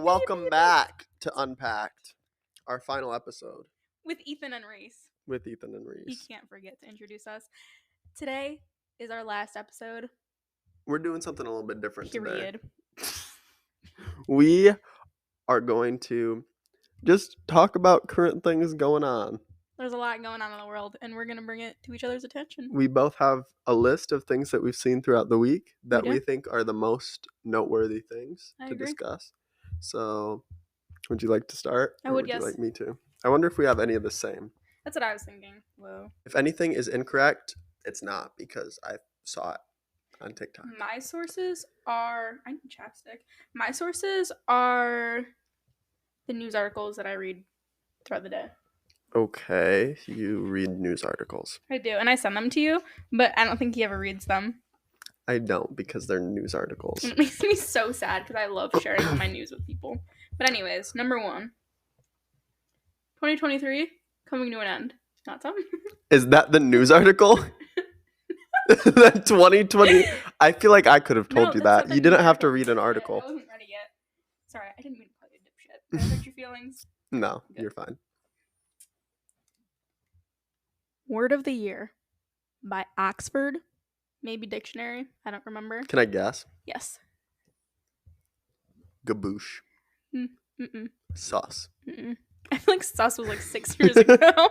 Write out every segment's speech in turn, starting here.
welcome back to Unpacked, our final episode with Ethan and Reese. with Ethan and He Reese. can't forget to introduce us. Today is our last episode. We're doing something a little bit different Period. today. We are going to just talk about current things going on. There's a lot going on in the world, and we're going to bring it to each other's attention. We both have a list of things that we've seen throughout the week that We we do. think are the most noteworthy things I to agree. discuss. So, would you like to start? I or would, you yes. like me to? I wonder if we have any of the same. That's what I was thinking. Whoa. If anything is incorrect, it's not because I saw it on TikTok. My sources are... I need chapstick. My sources are the news articles that I read throughout the day. Okay, you read news articles. I do, and I send them to you, but I don't think he ever reads them. I don't because they're news articles. And it makes me so sad because I love sharing all my news with people. But anyways, number 1. 2023, coming to an end. Not some. Is that the news article? That 2020. I feel like I could have told No, you that's not that. the You news didn't have to article. read an I article. wasn't ready yet. Sorry, I didn't mean to call you a dipshit. Did I hurt your feelings? No, Good. you're fine. Word of the Year by Oxford. Maybe dictionary. I don't remember. Can I guess? Yes. Gaboosh. Mm-mm. Sus. Mm-mm. I feel like sus was like 6 years ago.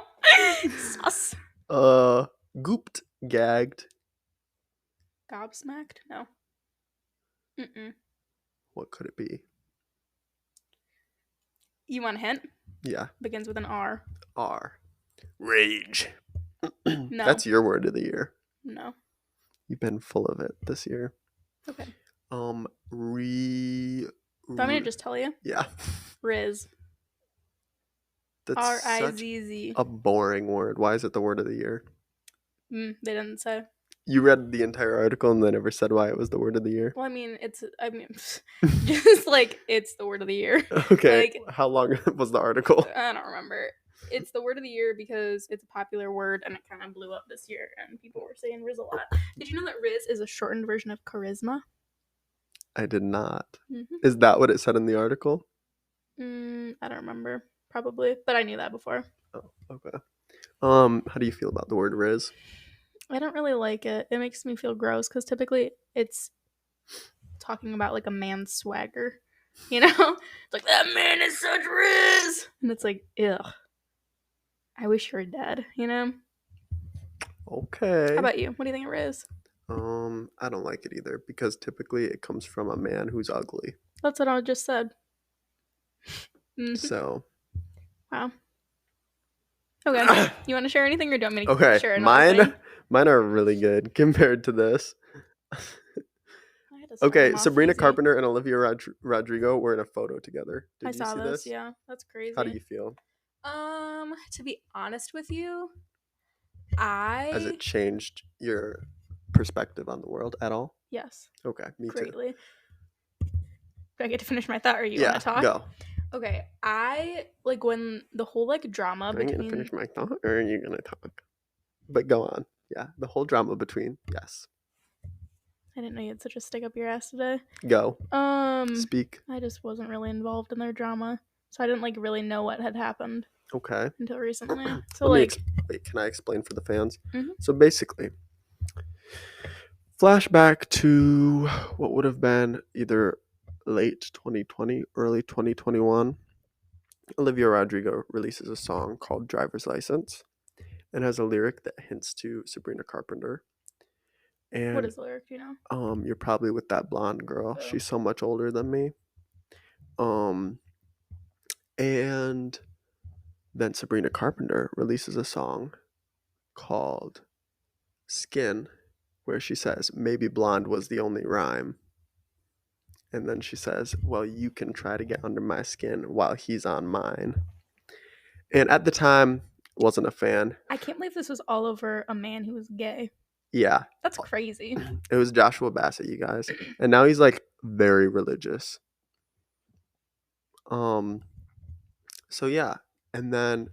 Sus. Gooped. Gagged. Gobsmacked? No. Mm-mm. What could it be? You want a hint? Yeah. Begins with an R. R. Rage. No. That's your word of the year. No. You've been full of it this year. Okay. Do Do you want me to just tell you? Yeah. Riz. That's such R-I-Z-Z. a boring word. Why is it the word of the year? They didn't say. You read the entire article and they never said why it was the word of the year? Well, just like it's the word of the year. Okay. Like, how long was the article? I don't remember. It's the word of the year because it's a popular word and it kind of blew up this year and people were saying Riz a lot. Did you know that Riz is a shortened version of charisma? I did not. Mm-hmm. Is that what it said in the article? I don't remember. Probably. But I knew that before. Oh, okay. How do you feel about the word Riz? I don't really like it. It makes me feel gross because typically it's talking about like a man's swagger. You know? It's like, that man is such Riz! And it's like, ugh. I wish you were dead, you know? Okay. How about you? What do you think of Riz? I don't like it either because typically it comes from a man who's ugly. That's what I just said. So. Wow. Okay. You want to share anything or do you want me to Okay. share another thing? Mine are really good compared to this. Okay, Sabrina Carpenter and Olivia Rodrigo were in a photo together. Did I you saw see this. Yeah, that's crazy. How do you feel? To be honest with you, Has it changed your perspective on the world at all? Yes. Okay, me greatly. too. Do I get to finish my thought or you want to talk? Go. Okay, I like when the whole like drama Am I between. gonna finish my thought or are you gonna talk? But go on. Yeah, the whole drama between. Yes. I didn't know you had such a stick up your ass today. Go. Speak. I just wasn't really involved in their drama, so I didn't like really know what had happened. Okay. Until recently. So wait, can I explain for the fans? Mm-hmm. So basically, flashback to what would have been either late 2020, early 2021. Olivia Rodrigo releases a song called Driver's License and has a lyric that hints to Sabrina Carpenter. And what is the lyric, do you know? You're probably with that blonde girl. Oh. She's so much older than me. And then Sabrina Carpenter releases a song called Skin, where she says, maybe blonde was the only rhyme. And then she says, well, you can try to get under my skin while he's on mine. And at the time, wasn't a fan. I can't believe this was all over a man who was gay. Yeah. That's crazy. It was Joshua Bassett, you guys. And now he's like very religious. So yeah. And then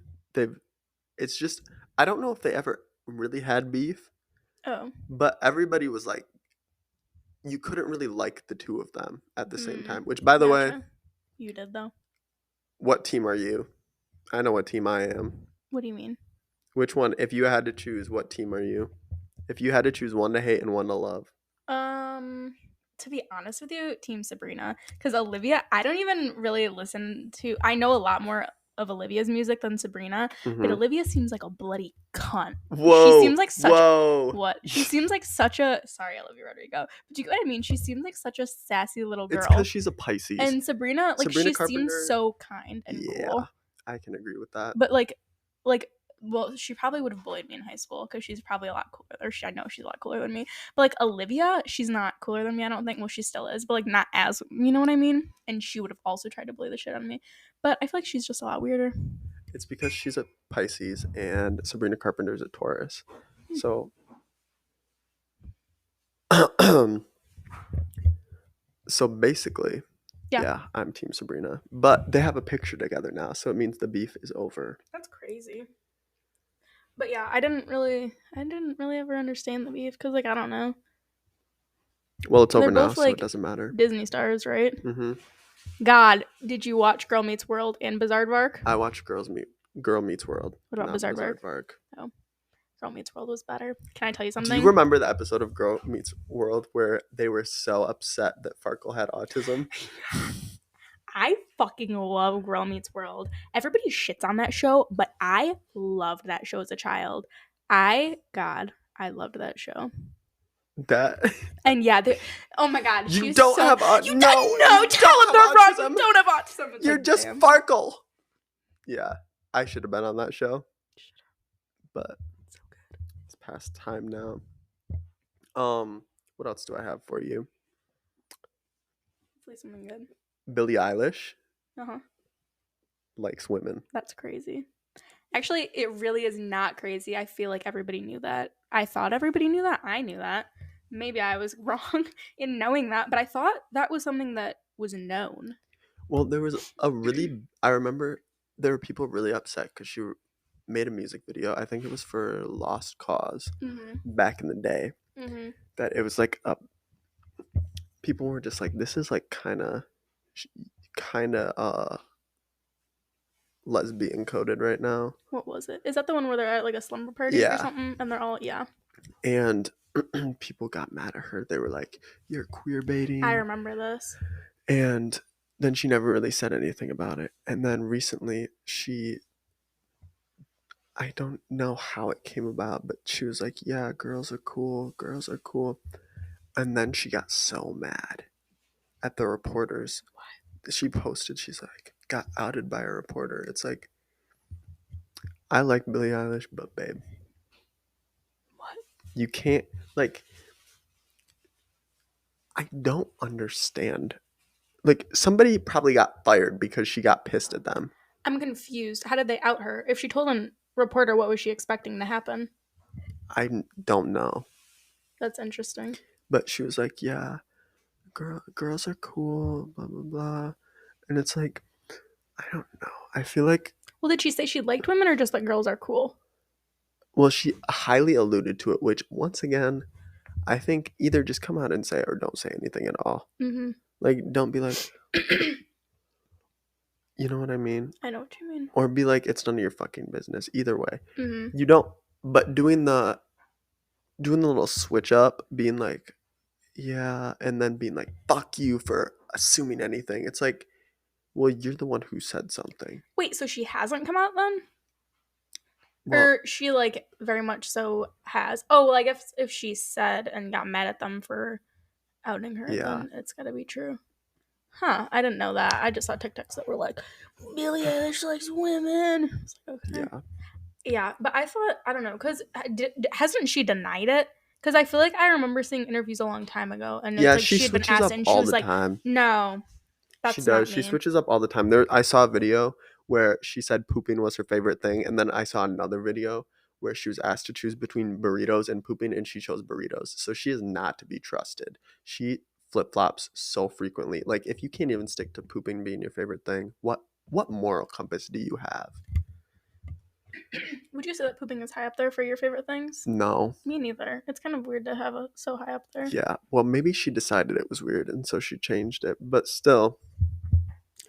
it's just, I don't know if they ever really had beef. Oh. But everybody was like, you couldn't really like the two of them at the same time. Which, by the way, You did, though. What team are you? I know what team I am. What do you mean? Which one? If you had to choose, what team are you? If you had to choose one to hate and one to love. To be honest with you, Team Sabrina. Because Olivia, I don't even really listen to. I know a lot more of Olivia's music than Sabrina, but Mm-hmm. Olivia seems like a bloody cunt. She Whoa. seems like such. Whoa. What? She seems like such a. Sorry, Olivia Rodrigo. But you get what I mean? She seems like such a sassy little It's girl. because she's a Pisces. And Sabrina, like, Sabrina she seems Carpenter. so kind and Yeah, cool. I can agree with that. But well, she probably would have bullied me in high school because she's probably a lot cooler. Or I know she's a lot cooler than me. But like Olivia, she's not cooler than me. I don't think. Well, she still is, but like not as. You know what I mean? And she would have also tried to bully the shit out of me. But I feel like she's just a lot weirder. It's because she's a Pisces and Sabrina Carpenter's a Taurus. So, so basically, yeah, I'm Team Sabrina. But they have a picture together now, so it means the beef is over. That's crazy. But yeah, I didn't really ever understand the beef because like I don't know. Well, it's over They're now, both so like it doesn't matter. Disney stars, right? Mm-hmm. God, did you watch Girl Meets World and Bizarre I watched Girl Meets World. What about not Bizarre? Oh, Girl Meets World was better. Can I tell you something? Do you remember the episode of Girl Meets World where they were so upset that Farkle had autism? I fucking love Girl Meets World. Everybody shits on that show, but I loved that show as a child. God, I loved that show. That And yeah, oh my god, you don't have autism. No, tell them they're wrong. You don't have autism. It's You're like, just damn. Farkle. Yeah, I should have been on that show, but So good. it's past time now. What else do I have for you? Hopefully something good. Billie Eilish Uh-huh. likes women. That's crazy. Actually, it really is not crazy. I feel like everybody knew that. I thought everybody knew that. I knew that. Maybe I was wrong in knowing that, but I thought that was something that was known. Well, there was I remember there were people really upset because she made a music video. I think it was for Lost Cause back in the day. Mm-hmm. That it was like people were just like, this is like kind of lesbian coded right now. What was it? Is that the one where they're at like a slumber party or something and they're all and people got mad at her. They were like, you're queer baiting. I remember this. And then she never really said anything about it. And then recently I don't know how it came about, but she was like, yeah, girls are cool. And then she got so mad at the reporters. What? She posted, she's like, got outed by a reporter. It's like, I like Billie Eilish, but babe. What? You can't, like, I don't understand. Like, somebody probably got fired because she got pissed at them. I'm confused. How did they out her? If she told a reporter, what was she expecting to happen? I don't know. That's interesting. But she was like, yeah, girls are cool, blah, blah, blah. And it's like, I don't know. I feel like... Well, did she say she liked women or just that girls are cool? Well, she highly alluded to it, which, once again, I think either just come out and say it or don't say anything at all. Mm-hmm. Like, don't be like... You know what I mean? I know what you mean. Or be like, it's none of your fucking business. Either way. Mm-hmm. You don't... But doing the little switch up, being like, yeah, and then being like, fuck you for assuming anything. It's like, well, you're the one who said something. Wait, so she hasn't come out then? Well, or she like very much so has? Oh, well, I guess if she said and got mad at them for outing her, then it's gotta be true. Huh, I didn't know that. I just saw TikToks that were like, Billie Eilish likes women. I was like, okay. Yeah, but I thought, I don't know, because hasn't she denied it? Because I feel like I remember seeing interviews a long time ago, and it's like she had been switches asked, up and she all was the like, time. no, that's she does. not She me. switches up all the time. I saw a video where she said pooping was her favorite thing, and then I saw another video where she was asked to choose between burritos and pooping, and she chose burritos. So she is not to be trusted. She flip-flops so frequently. Like, if you can't even stick to pooping being your favorite thing, what moral compass do you have? Would you say that pooping is high up there for your favorite things? No. Me neither. It's kind of weird to have it so high up there. Yeah. Well, maybe she decided it was weird, and so she changed it. But still.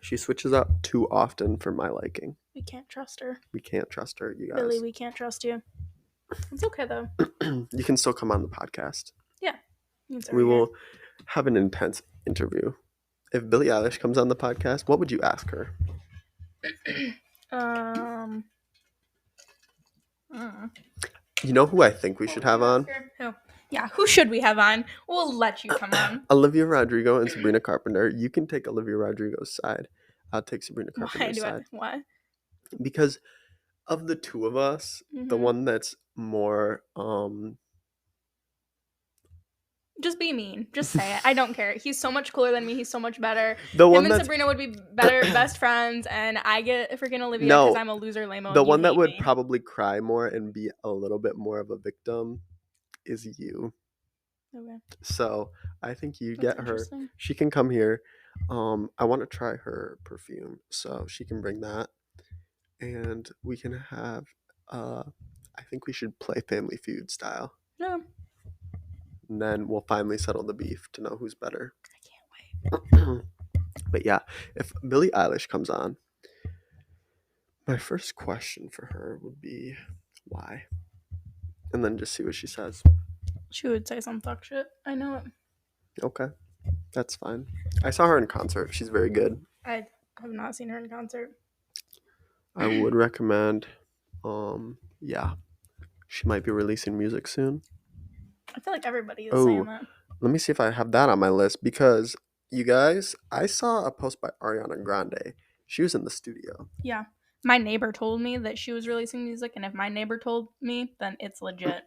She switches up too often for my liking. We can't trust her. We can't trust her, you Billy, guys. we can't trust you. It's okay, though. You can still come on the podcast. Yeah. It's We over will have an intense interview. If Billie Eilish comes on the podcast, what would you ask her? here. You know who I think we should have on? Who? Yeah, who should we have on? We'll let you come on. Olivia Rodrigo and Sabrina Carpenter. You can take Olivia Rodrigo's side. I'll take Sabrina Carpenter's side. Why? Because of the two of us, the one that's more just be mean. Just say it. I don't care. He's so much cooler than me. He's so much better. the one Him and that's Sabrina would be better best friends, and I get freaking Olivia because I'm a loser lame-o. the and you one that hate would me. probably cry more and be a little bit more of a victim is you. Okay. So I think you That's get her. interesting. She can come here. I want to try her perfume, so she can bring that, and we can have. I think we should play Family Feud style, Yeah. and then we'll finally settle the beef to know who's better. I can't wait. But yeah, if Billie Eilish comes on, my first question for her would be why, and then just see what she says. She would say some fuck shit. I know it. Okay, that's fine. I saw her in concert. She's very good. I have not seen her in concert. I would recommend. Yeah, she might be releasing music soon. I feel like everybody is saying that. Let me see if I have that on my list because you guys, I saw a post by Ariana Grande. She was in the studio. Yeah. My neighbor told me that she was releasing music, and if my neighbor told me, then it's legit.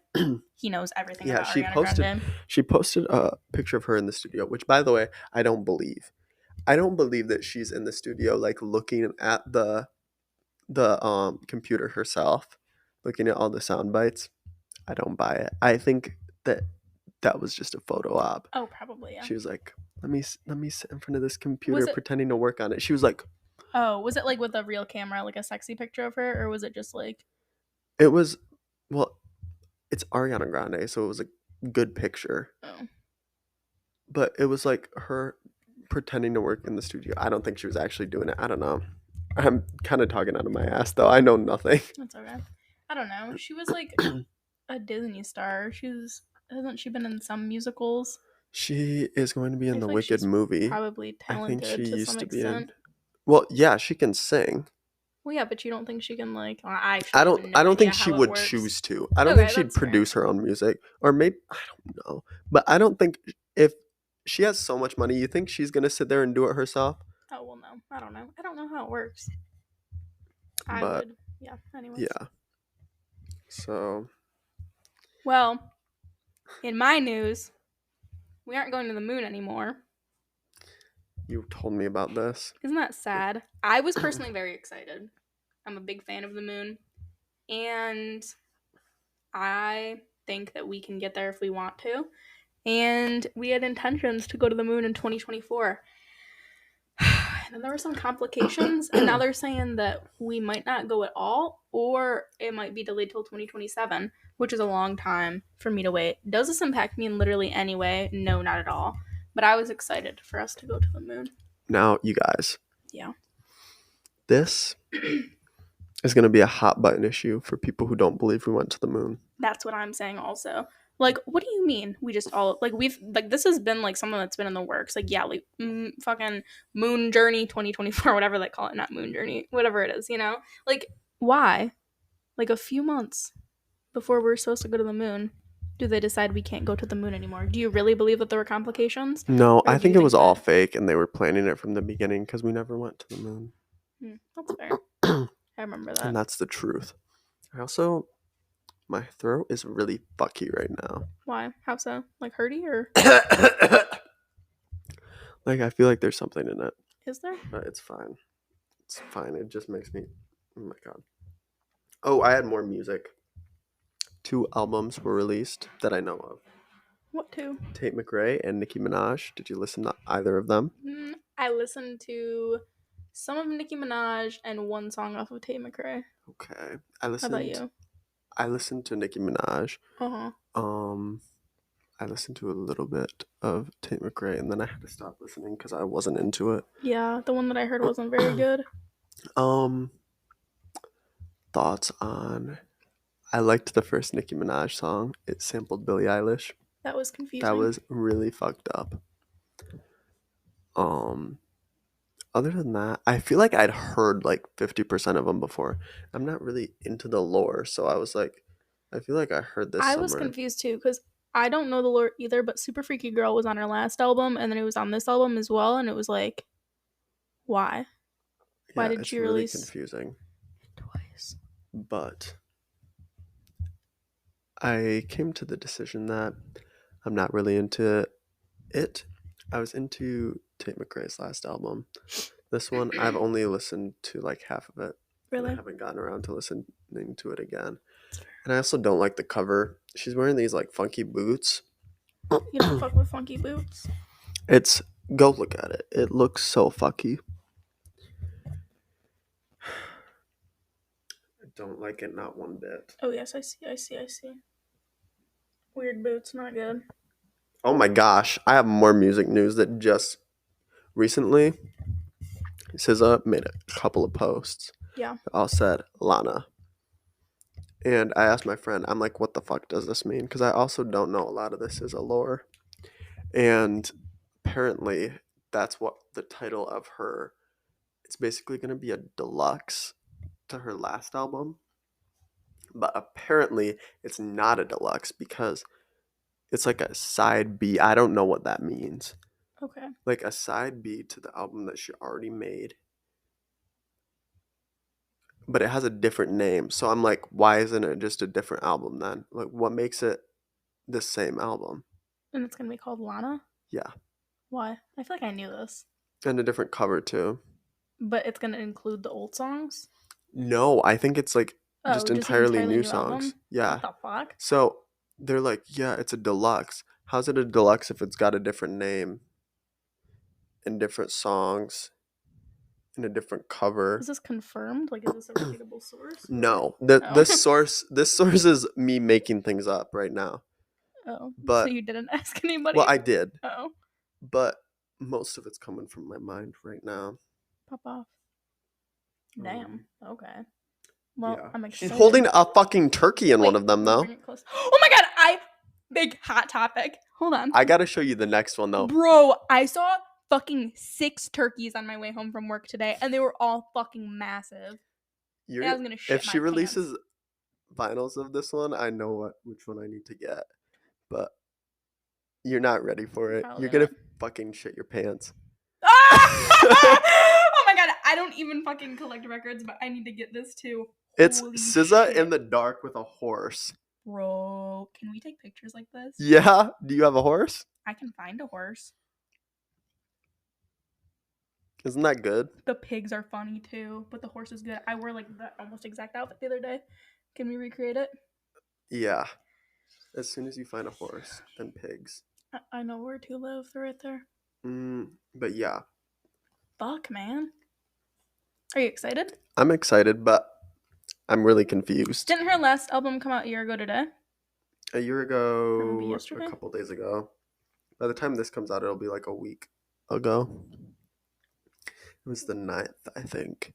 He knows everything about Ariana Grande. She posted a picture of her in the studio, which, by the way, I don't believe. I don't believe that she's in the studio, like looking at the computer herself, looking at all the sound bites. I don't buy it. I think that was just a photo op. Oh, probably, yeah. She was like, let me sit in front of this computer pretending to work on it. She was like, oh, was it like with a real camera, like a sexy picture of her, or was it just like? It was, well, it's Ariana Grande, so it was a good picture. Oh. But it was like her pretending to work in the studio. I don't think she was actually doing it. I don't know. I'm kind of talking out of my ass, though. I know nothing. That's okay. I don't know. She was like a Disney star. Hasn't she been in some musicals? She is going to be in the Wicked movie. Probably talented. I think she used to be in. Well, yeah, she can sing. Well, yeah, but you don't think she can like? I don't think she would choose to. I don't think she'd produce her own music, or maybe I don't know. But I don't think if she has so much money, you think she's gonna sit there and do it herself? Oh well, no, I don't know. I don't know how it works. I would, yeah. Anyways. Yeah. So. Well, in my news, we aren't going to the moon anymore. You told me about this. Isn't that sad? I was personally very excited. I'm a big fan of the moon. And I think that we can get there if we want to. And we had intentions to go to the moon in 2024. And then there were some complications. And now they're saying that we might not go at all. Or it might be delayed till 2027, which is a long time for me to wait. Does this impact me in literally any way? No, not at all. But I was excited for us to go to the moon. Now, you guys. Yeah. This is going to be a hot button issue for people who don't believe we went to the moon. That's what I'm saying also. Like, what do you mean? We just all, like, this has been, like, something that's been in the works. Like, yeah, like, fucking Moon Journey 2024, whatever they call it. Not Moon Journey, whatever it is, you know? Like, why? Like, a few months before we're supposed to go to the moon, do they decide we can't go to the moon anymore? Do you really believe that there were complications? No, I think it was all fake, and they were planning it from the beginning because we never went to the moon. That's fair. I remember that. And that's the truth. My throat is really fucky right now. Why? How so? Like hurty or? Like, I feel like there's something in it. Is there? But it's fine. It's fine. It just makes me... Oh, my God. Oh, I had more music. 2 albums were released that I know of. What 2? Tate McRae and Nicki Minaj. Did you listen to either of them? I listened to some of Nicki Minaj and one song off of Tate McRae. Okay. How about you? I listened to Nicki Minaj. Uh-huh. I listened to a little bit of Tate McRae, and then I had to stop listening because I wasn't into it. Yeah, the one that I heard wasn't very good. Thoughts on? I liked the first Nicki Minaj song. It sampled Billie Eilish. That was confusing. That was really fucked up. Other than that, I feel like I'd heard like 50% of them before. I'm not really into the lore, so I was like, I feel like I heard this I somewhere. was confused too because I don't know the lore either, but Super Freaky Girl was on her last album, and then it was on this album as well, and it was like, why? Why did it's she really release confusing. twice? But I came to the decision that I'm not really into it. I was into Tate McRae's last album. This one, I've only listened to like half of it. And Really? I haven't gotten around to listening to it again. And I also don't like the cover. She's wearing these like funky boots. You don't fuck with funky boots? Go look at it. It looks so fucky. I don't like it, not one bit. Oh yes, I see. Weird boots, not good. Oh my gosh, I have more music news that just recently SZA made a couple of posts. Yeah. That all said Lana. And I asked my friend, I'm like, what the fuck does this mean? Because I also don't know a lot of this SZA lore. And apparently that's what the title of her, it's basically going to be a deluxe to her last album. But apparently it's not a deluxe because it's like a side B. I don't know what that means. Okay. Like a side B to the album that she already made. But it has a different name. So I'm like, why isn't it just a different album then? Like, what makes it the same album? And it's gonna be called Lana? Yeah. Why? I feel like I knew this. And a different cover too. But it's gonna include the old songs? No, I think it's like just an entirely new album? songs. Yeah. What the fuck? So they're like, yeah, it's a deluxe. How's it a deluxe if it's got a different name and different songs and a different cover? Is this confirmed? Like, is this a reputable source? No. Oh. This source is me making things up right now. Oh. But so you didn't ask anybody? well, I did. Oh. But most of it's coming from my mind right now. Pop off. Damn. Okay. Well, Yeah. I'm excited. She's holding a fucking turkey in Wait, one of them, though. bring it close. Oh my god, big hot topic. Hold on. I gotta show you the next one, though. Bro, I saw fucking 6 turkeys on my way home from work today, and they were all fucking massive. And I was gonna shit If my she pants. releases vinyls of this one, I know which one I need to get. But you're not ready for it. Probably You're gonna not. fucking shit your pants. Oh my god, I don't even fucking collect records, but I need to get this too. It's Holy SZA shit. in the dark with a horse. Bro, can we take pictures like this? Yeah? Do you have a horse? I can find a horse. Isn't that good? The pigs are funny too, but the horse is good. I wore like the almost exact outfit the other day. Can we recreate it? Yeah. As soon as you find a horse, then pigs. I know where to live. They're right there. But yeah. Fuck, man. Are you excited? I'm excited, but I'm really confused. Didn't her last album come out a year ago today? A year ago, Maybe yesterday? a couple days ago. By the time this comes out, it'll be like a week ago. It was the 9th, I think.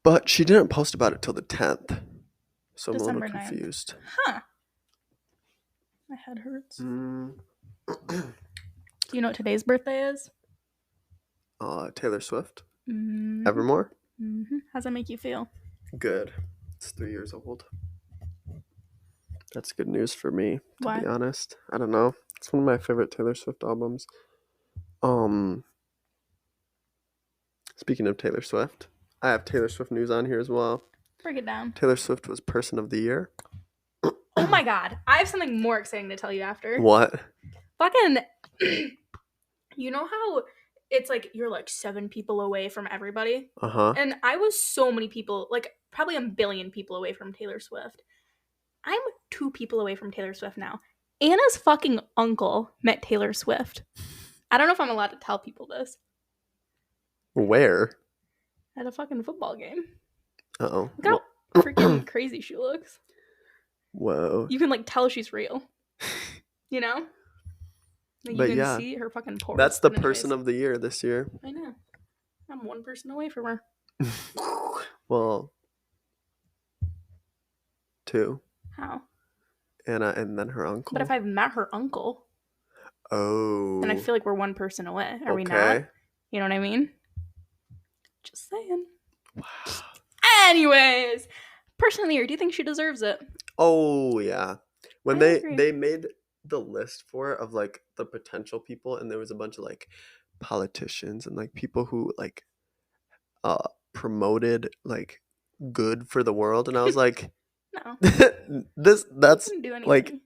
But she didn't post about it till the 10th. So I'm December a little 9th. confused. Huh. My head hurts. Do you know what today's birthday is? Taylor Swift. Mm-hmm. Evermore. Mm-hmm. How's that make you feel? Good. It's 3 years old. That's good news for me, to be honest. I don't know. It's one of my favorite Taylor Swift albums. Speaking of Taylor Swift, I have Taylor Swift news on here as well. Break it down. Taylor Swift was Person of the Year. Oh my god. I have something more exciting to tell you after. What? Fucking, you know how it's like you're like 7 people away from everybody? Uh-huh. And I was so many people, like probably a billion people away from Taylor Swift. I'm 2 people away from Taylor Swift now. Anna's fucking uncle met Taylor Swift. I don't know if I'm allowed to tell people this. Where? At a fucking football game. Uh-oh. Look how freaking crazy she looks. Whoa. You can like tell she's real. You know? Like, you But can yeah, see her fucking pores. that's the But person anyways, of the year this year. I know. I'm one person away from her. Well, two. How? Anna and then her But if uncle. I've met her uncle, then I Oh, feel like we're one person away. Are we not? okay. You know what I mean? Just saying. Wow. Anyways, person of the year. Do you think she deserves it? Oh yeah. When I agree. they made the list for it of like the potential people, and there was a bunch of like politicians and like people who like promoted like good for the world, and I was like, No, this you that's didn't do like anything.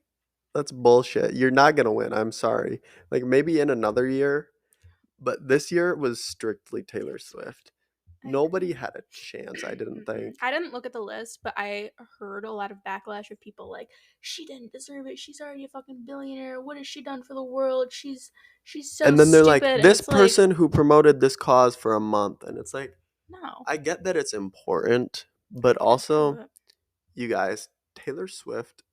that's bullshit. You're not gonna win. I'm sorry. Like maybe in another year, but this year was strictly Taylor Swift. I Nobody agree. had a chance, I didn't think. I didn't look at the list, but I heard a lot of backlash of people like, she didn't deserve it. She's already a fucking billionaire. What has she done for the world? She's so And then they're like, stupid. And this it's like, person who promoted this cause for a month. And it's like, no, I get that it's important, I but get it too. also, But you guys, Taylor Swift,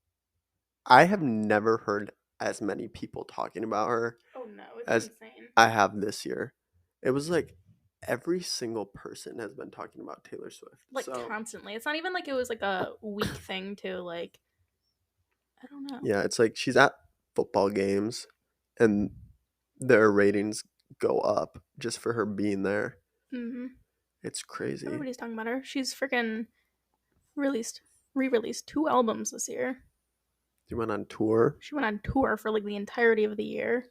I have never heard as many people talking about her oh no, it's as insane. I have this year. It was like every single person has been talking about Taylor Swift. Like So, constantly. It's not even like it was like a week thing too. Like, I don't know. yeah, it's like she's at football games and their ratings go up just for her being there. Mm-hmm. It's crazy. Everybody's talking about her. She's freaking re-released 2 albums this year. She went on tour. She went on tour for like the entirety of the year.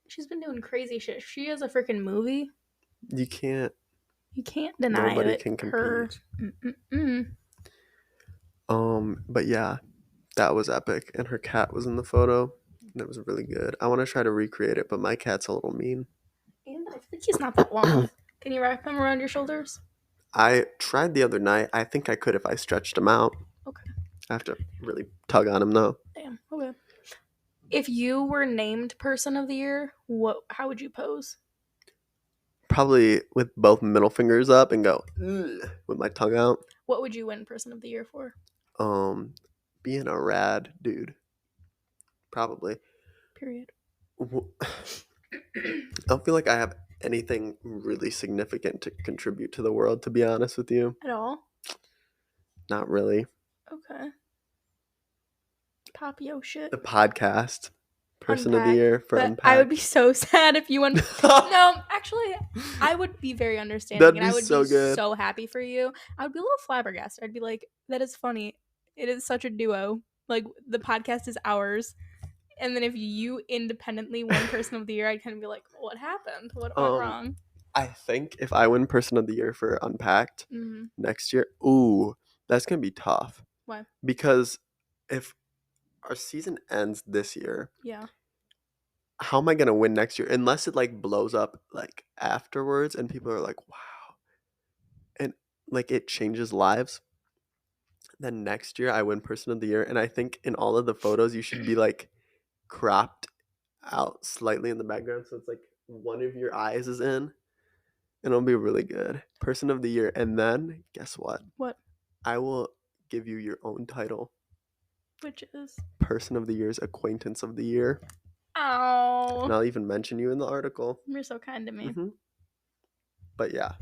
She's been doing crazy shit. She has a freaking movie. You can't. You can't deny Nobody that can her. compete. But yeah, that was epic, and her cat was in the photo, and it was really good. I want to try to recreate it, but my cat's a little mean. And I think he's not that long. Can you wrap him around your shoulders? I tried the other night. I think I could if I stretched him out. Okay. I have to really tug on him though. Damn. Okay. If you were named Person of the Year, how would you pose? Probably with both middle fingers up and go "Ugh," with my tongue out. What would you win Person of the Year for? Being a rad dude. Probably. Period. I don't feel like I have anything really significant to contribute to the world, to be honest with you. At all? Not really. Okay. Papio shit. The podcast. Person of the Unpack. year for But Unpack. I would be so sad if you went. No, actually, I would be very understanding. That'd and I be would so be good. so happy for you. I would be a little flabbergasted. I'd be like, that is funny. It is such a duo. Like, the podcast is ours. And then if you independently won Person of the Year, I'd kind of be like, what happened? What went wrong? I think if I win Person of the Year for Unpacked Mm-hmm. next year, ooh, that's gonna be tough. Why? Because if our season ends this year, Yeah. how am I gonna win next year? Unless it like blows up like afterwards and people are like, wow. And like it changes lives. Then next year I win Person of the Year. And I think in all of the photos you should be like cropped out slightly in the background. So it's like one of your eyes is in. And it'll be really good. Person of the Year. And then guess what? What? I will give you your own title. Which is? Person of the Year's Acquaintance of the Year. Oh. And I'll even mention you in the article. You're so kind to me. Mm-hmm. But yeah,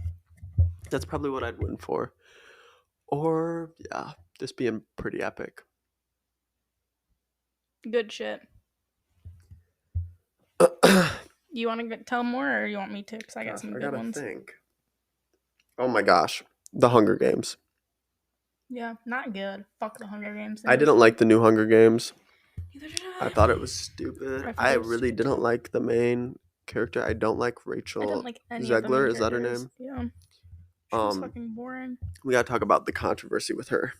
that's probably what I'd win for. Or, yeah, just being pretty epic. Good shit. You want to tell more or you want me to? Because I got some good ones. Think. Oh my gosh. The Hunger Games. Yeah, not good. Fuck the Hunger Games. I didn't like the new Hunger Games. Neither did I thought it was stupid. I really didn't like the main character. I don't like Rachel I didn't like any Zegler. of the main Is that her characters. name? Yeah. She was fucking boring. We gotta talk about the controversy with her.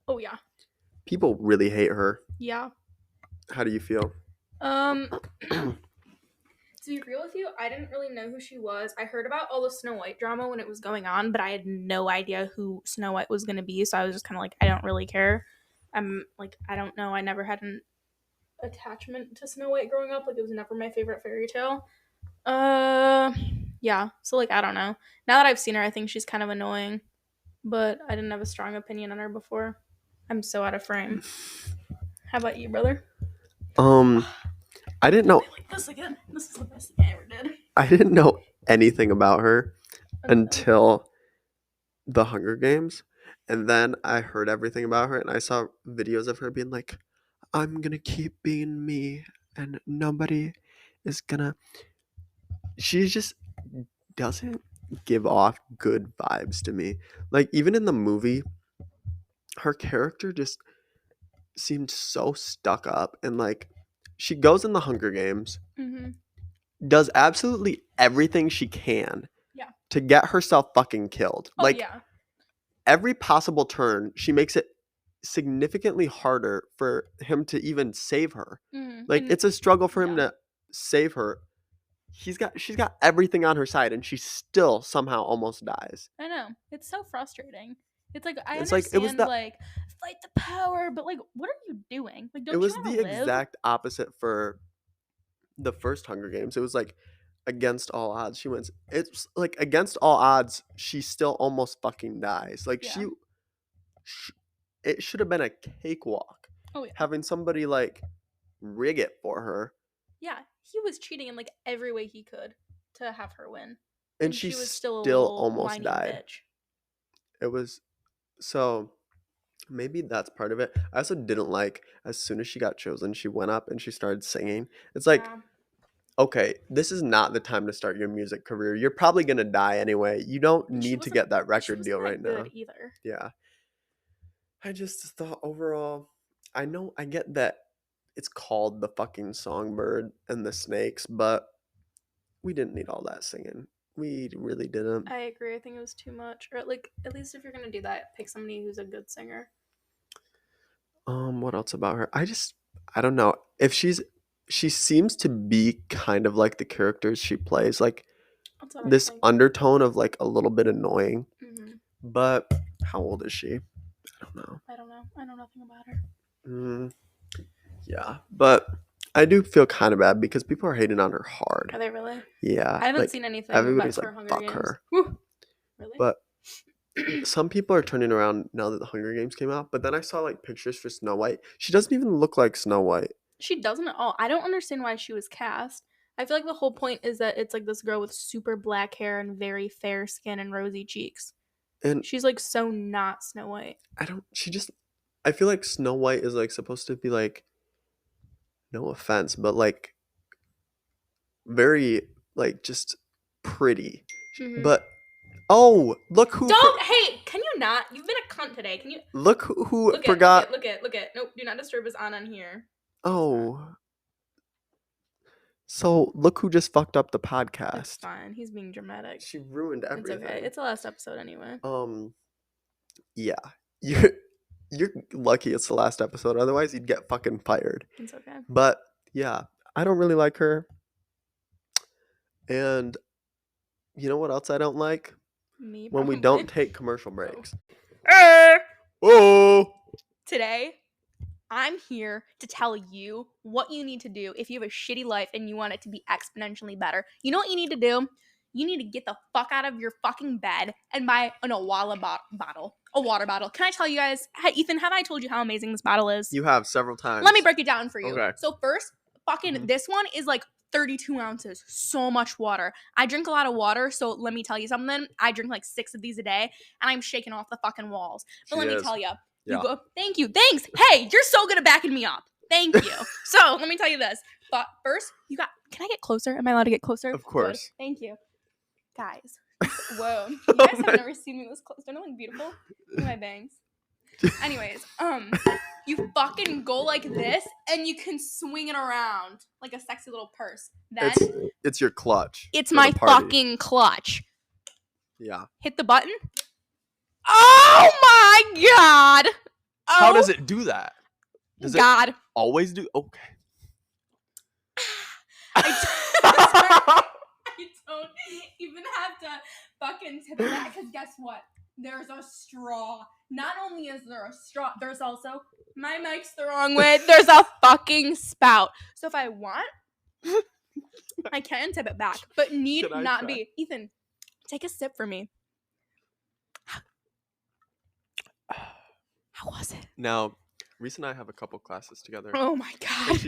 Oh yeah. People really hate her. Yeah. How do you feel? To be real with you, I didn't really know who she was. I heard about all the Snow White drama when it was going on, but I had no idea who Snow White was going to be, so I was just kind of like, I don't really care. I'm like, I don't know. I never had an attachment to Snow White growing up. Like, it was never my favorite fairy tale. Yeah. So, like, I don't know. Now that I've seen her, I think she's kind of annoying, but I didn't have a strong opinion on her before. I'm so out of frame. How about you, brother? I didn't know. Like this again. This is the best thing I ever did. I didn't know anything about her until the Hunger Games, and then I heard everything about her, and I saw videos of her being like, "I'm gonna keep being me, and nobody is gonna." She just doesn't give off good vibes to me. Like even in the movie, her character just seemed so stuck up, and like she goes in the Hunger Games, does absolutely everything she can Yeah. to get herself fucking killed. Oh, Like yeah. every possible turn, she makes it significantly harder for him to even save her. Like And it's a struggle for him yeah. to save her. She's got everything on her side and she still somehow almost dies. I know. It's so frustrating. It's like I It's like it was understand the like fight the power, but like what are you doing? Like it don't you was want the to live? exact opposite for the first Hunger Games. It was like against all odds she wins. It's like against all odds she still almost fucking dies. Like Yeah. it should have been a cakewalk. Oh yeah. Having somebody like rig it for her. Yeah, he was cheating in like every way he could to have her win. And She she was still a still little almost whiny died. bitch. It was so maybe that's part of it. I also didn't like as soon as she got chosen, she went up and she started singing. It's like, Yeah. okay, this is not the time to start your music career. You're probably gonna die anyway. You don't And she need to wasn't get that she record wasn't deal that right good now. either. Yeah. I just thought overall, I get that it's called the fucking songbird and the snakes, but we didn't need all that singing. We really didn't. I agree. I think it was too much. Or like at least if you're gonna do that, pick somebody who's a good singer. What else about her? I don't know. If she seems to be kind of like the characters she plays, like That's what I this think. undertone of like a little bit annoying. Mm-hmm. But how old is she? I don't know. I don't know. I know nothing about her. Yeah, but I do feel kind of bad because people are hating on her hard. Are they really? Yeah, I haven't like seen anything everybody's but like, for Hunger fuck Games. her. Whew. Really? But some people are turning around now that the Hunger Games came out. But then I saw like pictures for Snow White. She doesn't even look like Snow White. She doesn't at all. I don't understand why she was cast. I feel like the whole point is that it's like this girl with super black hair and very fair skin and rosy cheeks. And She's like so not Snow White. I feel like Snow White is like supposed to be like, no offense, but like very like just pretty. Mm-hmm. But oh, look who Hey, can you not? You've been a cunt today. Can you look who look forgot. at. Nope, do not disturb is on here. Oh. So look who just fucked up the It's podcast. fine. He's being dramatic. She ruined everything. It's okay. It's the last episode anyway. Yeah. You're lucky it's the last episode. Otherwise, you'd get fucking fired. It's okay. But yeah, I don't really like her. And you know what else I don't like? Me When we probably. don't take commercial breaks. Oh. Today, I'm here to tell you what you need to do if you have a shitty life and you want it to be exponentially better. You know what you need to do? You need to get the fuck out of your fucking bed and buy an Owala bottle. A water bottle. Can I tell you guys? Hey, Ethan, have I told you how amazing this bottle is? You have several times. Let me break it down for you. Okay. So first, this one is like 32 ounces. So much water. I drink a lot of water, so let me tell you something. I drink like 6 of these a day, and I'm shaking off the fucking walls. But let me tell you. Yeah. Thank you. Thanks. Hey, you're so good at backing me up. Thank you. So let me tell you this. But first, can I get closer? Am I allowed to get closer? Of course. Good. Thank you. Guys. Whoa. You guys have never seen me this close. Don't I look beautiful? Look at my bangs. Anyways, you fucking go like this and you can swing it around like a sexy little purse. Then it's your clutch. It's my fucking clutch. Yeah. Hit the button. Oh my god! Oh, how does it do that? Does God. It always do? Okay. I don't even have to fucking tip it back because guess what? There's a straw. Not only is there a straw, there's also my mic's the wrong way. There's a fucking spout. So if I want, I can tip it back, but need not be. Ethan, take a sip for me. How was it? Now, Reese and I have a couple classes together. Oh my god.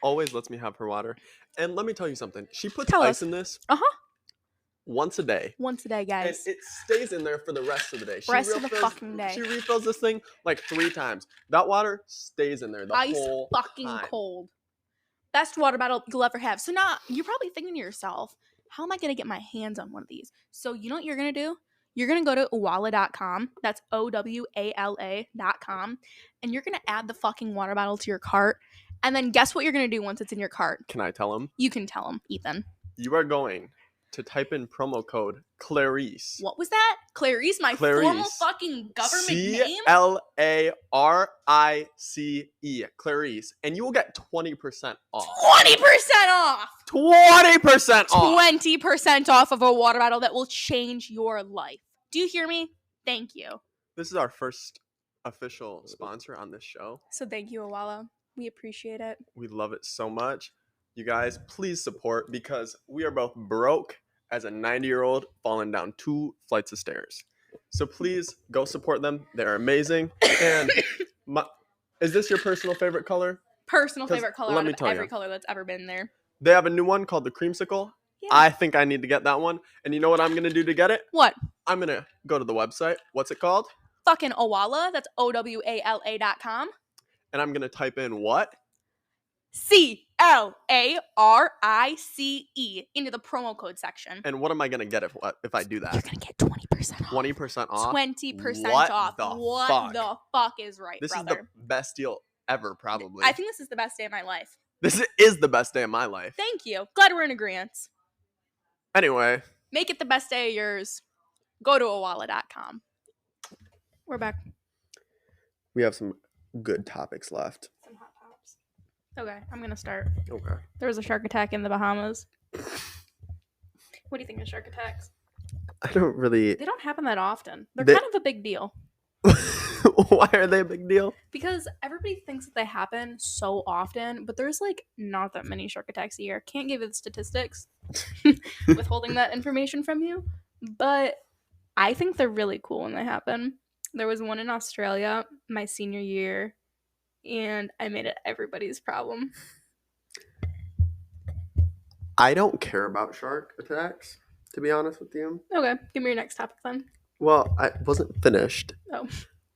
always lets me have her water. And let me tell you something. She puts Tell ice us. in this Uh-huh. once a day. Once a day, And guys. it stays in there for the rest of the day. Rest of the fucking day. She refills this thing like 3 times. That water stays in there the Ice whole fucking time. cold. Best water bottle you'll ever have. So now you're probably thinking to yourself, how am I going to get my hands on one of these? So you know what you're going to do? You're going to go to owala.com. That's OWALA.com. And you're going to add the fucking water bottle to your cart. And then guess what you're going to do once it's in your cart? Can I tell him? You can tell them, Ethan. You are going to type in promo code Clarice. What was that? Clarice, my formal fucking government name? Clarice. Clarice. And you will get 20% off. 20% off! 20% off! 20% off of a water bottle that will change your life. Do you hear me? Thank you. This is our first official sponsor on this show. So thank you, Owala. We appreciate it. We love it so much. You guys, please support because we are both broke as a 90-year-old falling down 2 flights of stairs. So please go support them. They're amazing. And is this your personal favorite color? Personal favorite color let out me of tell every you. color that's ever been there. They have a new one called the Creamsicle. Yeah. I think I need to get that one. And you know what I'm going to do to get it? What? I'm going to go to the website. What's it called? Fucking Owala. That's OWALA.com. And I'm going to type in what? CLARICE into the promo code section. And what am I going to get if I do that? You're going to get 20% off. 20% off? 20% What off. the What fuck? the fuck is right, This brother? is the best deal ever, probably. I think this is the best day of my life. This is the best day of my life. Thank you. Glad we're in agreement. Anyway. Make it the best day of yours. Go to owala.com. We're back. We have some good topics left. Some hot tops. Okay, I'm going to start. Okay. There was a shark attack in the Bahamas. What do you think of shark attacks? I don't really... They don't happen that often. They're kind of a big deal. Why are they a big deal? Because everybody thinks that they happen so often, but there's like not that many shark attacks a year. Can't give you the statistics, withholding that information from you. But I think they're really cool when they happen. There was one in Australia my senior year, and I made it everybody's problem. I don't care about shark attacks, to be honest with you. Okay, give me your next topic then. Well, I wasn't finished. Oh.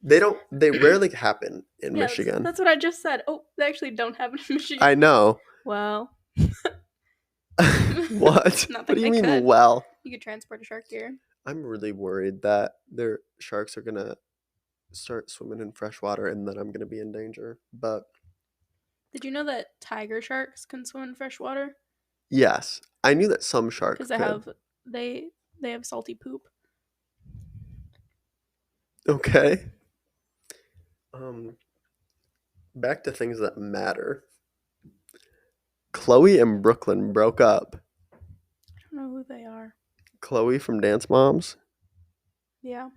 They rarely happen in Michigan. That's what I just said. Oh, they actually don't happen in Michigan. I know. Well. What? What do you mean, well? You could transport a shark here. I'm really worried that their sharks are going to start swimming in fresh water and then I'm going to be in danger. But did you know that tiger sharks can swim in fresh water? Yes. I knew that some sharks because they have salty poop. Okay. Back to things that matter. Chloe and Brooklyn broke up. I don't know who they are. Chloe from Dance Moms. Yeah.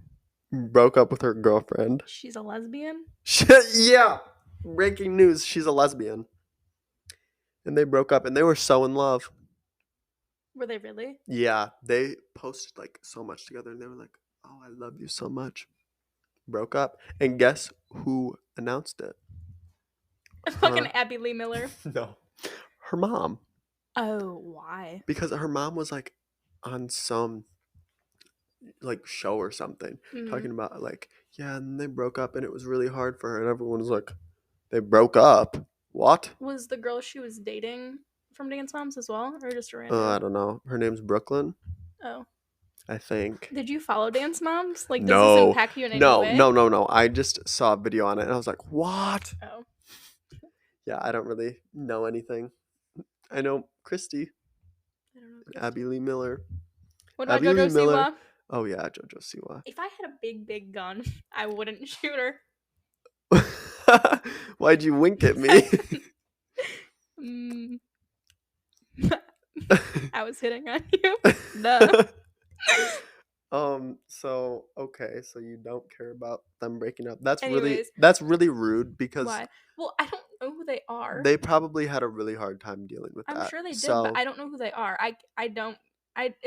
Broke up with her girlfriend. She's a lesbian? Yeah. Breaking news. She's a lesbian. And they broke up and they were so in love. Were they really? Yeah. They posted like so much together and they were like, oh, I love you so much. Broke up. And guess who announced it? Fucking Abby Lee Miller. No. Her mom. Oh, why? Because her mom was like on some like show or something talking about like, yeah, and they broke up and it was really hard for her and everyone was like, they broke up? What? Was the girl she was dating from Dance Moms as well, or just a random? I don't know. Her name's Brooklyn. Oh. I think. Did you follow Dance Moms? Like, does No. this impact you in any way? No. I just saw a video on it and I was like, what? Oh. Yeah, I don't really know anything. I know Christy. I don't know. Abby Lee Miller. What about Abby JoJo Lee Miller. Siwa? Oh yeah, JoJo Siwa. If I had a big gun, I wouldn't shoot her. Why'd you wink at me? I was hitting on you. Duh. So you don't care about them breaking up. That's Anyways, really rude because why? Well, I don't know who they are. They probably had a really hard time dealing with that. I'm sure they did, but I don't know who they are. It's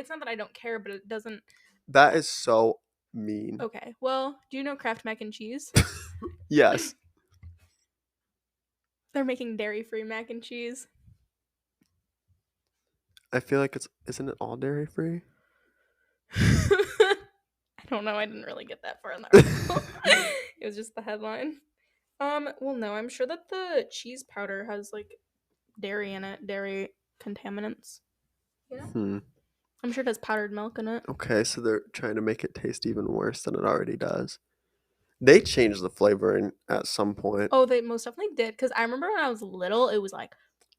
not that I don't care, but it doesn't. That is so mean. Okay. Well, do you know Kraft Mac and Cheese? Yes. They're making dairy-free mac and cheese. I feel like isn't it all dairy free? I don't know. I didn't really get that far in the article. It was just the headline. Well, no, I'm sure that the cheese powder has like dairy in it, dairy contaminants. Hmm. I'm sure it has powdered milk in it. Okay, so they're trying to make it taste even worse than it already does. They changed the flavoring at some point. Oh, they most definitely did. Because I remember when I was little, it was like,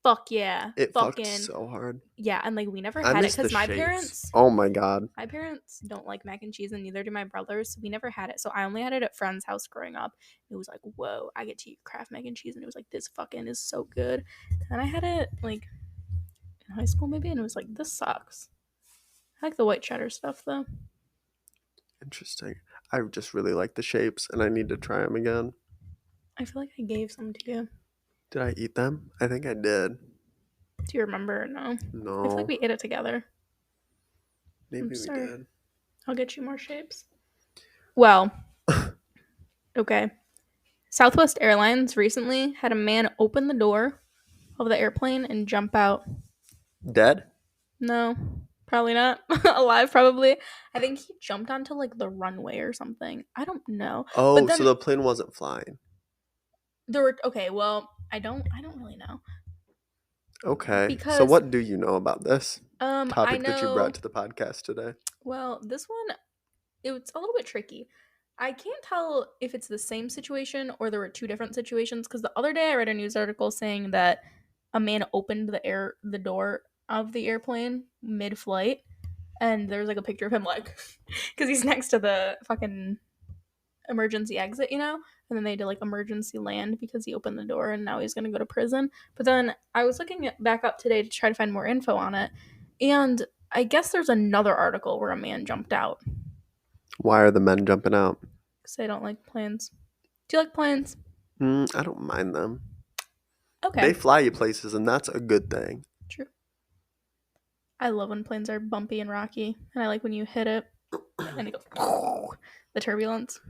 fuck yeah, It fucked fucking so hard. yeah, and like we never I had it miss the because my shapes. parents, Oh my god. my parents don't like mac and cheese, and neither do my brothers. So we never had it. So I only had it at friends' house growing up. It was like, whoa, I get to eat Kraft mac and cheese, and it was like, this fucking is so good. And I had it like in high school maybe, and it was like, this sucks. I like the white cheddar stuff though. Interesting. I just really like the shapes and I need to try them again. I feel like I gave some to you. Did I eat them? I think I did. Do you remember or no? I feel like No. we ate it together. Maybe we sorry. did. I'll get you more shapes. Well, okay. Southwest Airlines recently had a man open the door of the airplane and jump out. Dead? No, probably not. Alive, probably. I think he jumped onto like the runway or something. I don't know. Oh, But then so the plane wasn't flying. there were okay. Well, I don't really know Okay. because So what do you know about this I topic that you know. brought to the podcast today? Well, this one it's a little bit tricky. I can't tell if it's the same situation or there were two different situations because the other day I read a news article saying that a man opened the door of the airplane mid-flight and there's like a picture of him like because he's next to the fucking emergency exit, you know? And then they did like emergency land because he opened the door and now he's gonna go to prison. But then I was looking back up today to try to find more info on it, and I guess there's another article where a man jumped out Why are the men jumping out? because they don't like planes. Do you like planes? I don't mind them. Okay. They fly you places, and that's a good thing. True. I love when planes are bumpy and rocky, and I like when you hit it and it goes the turbulence.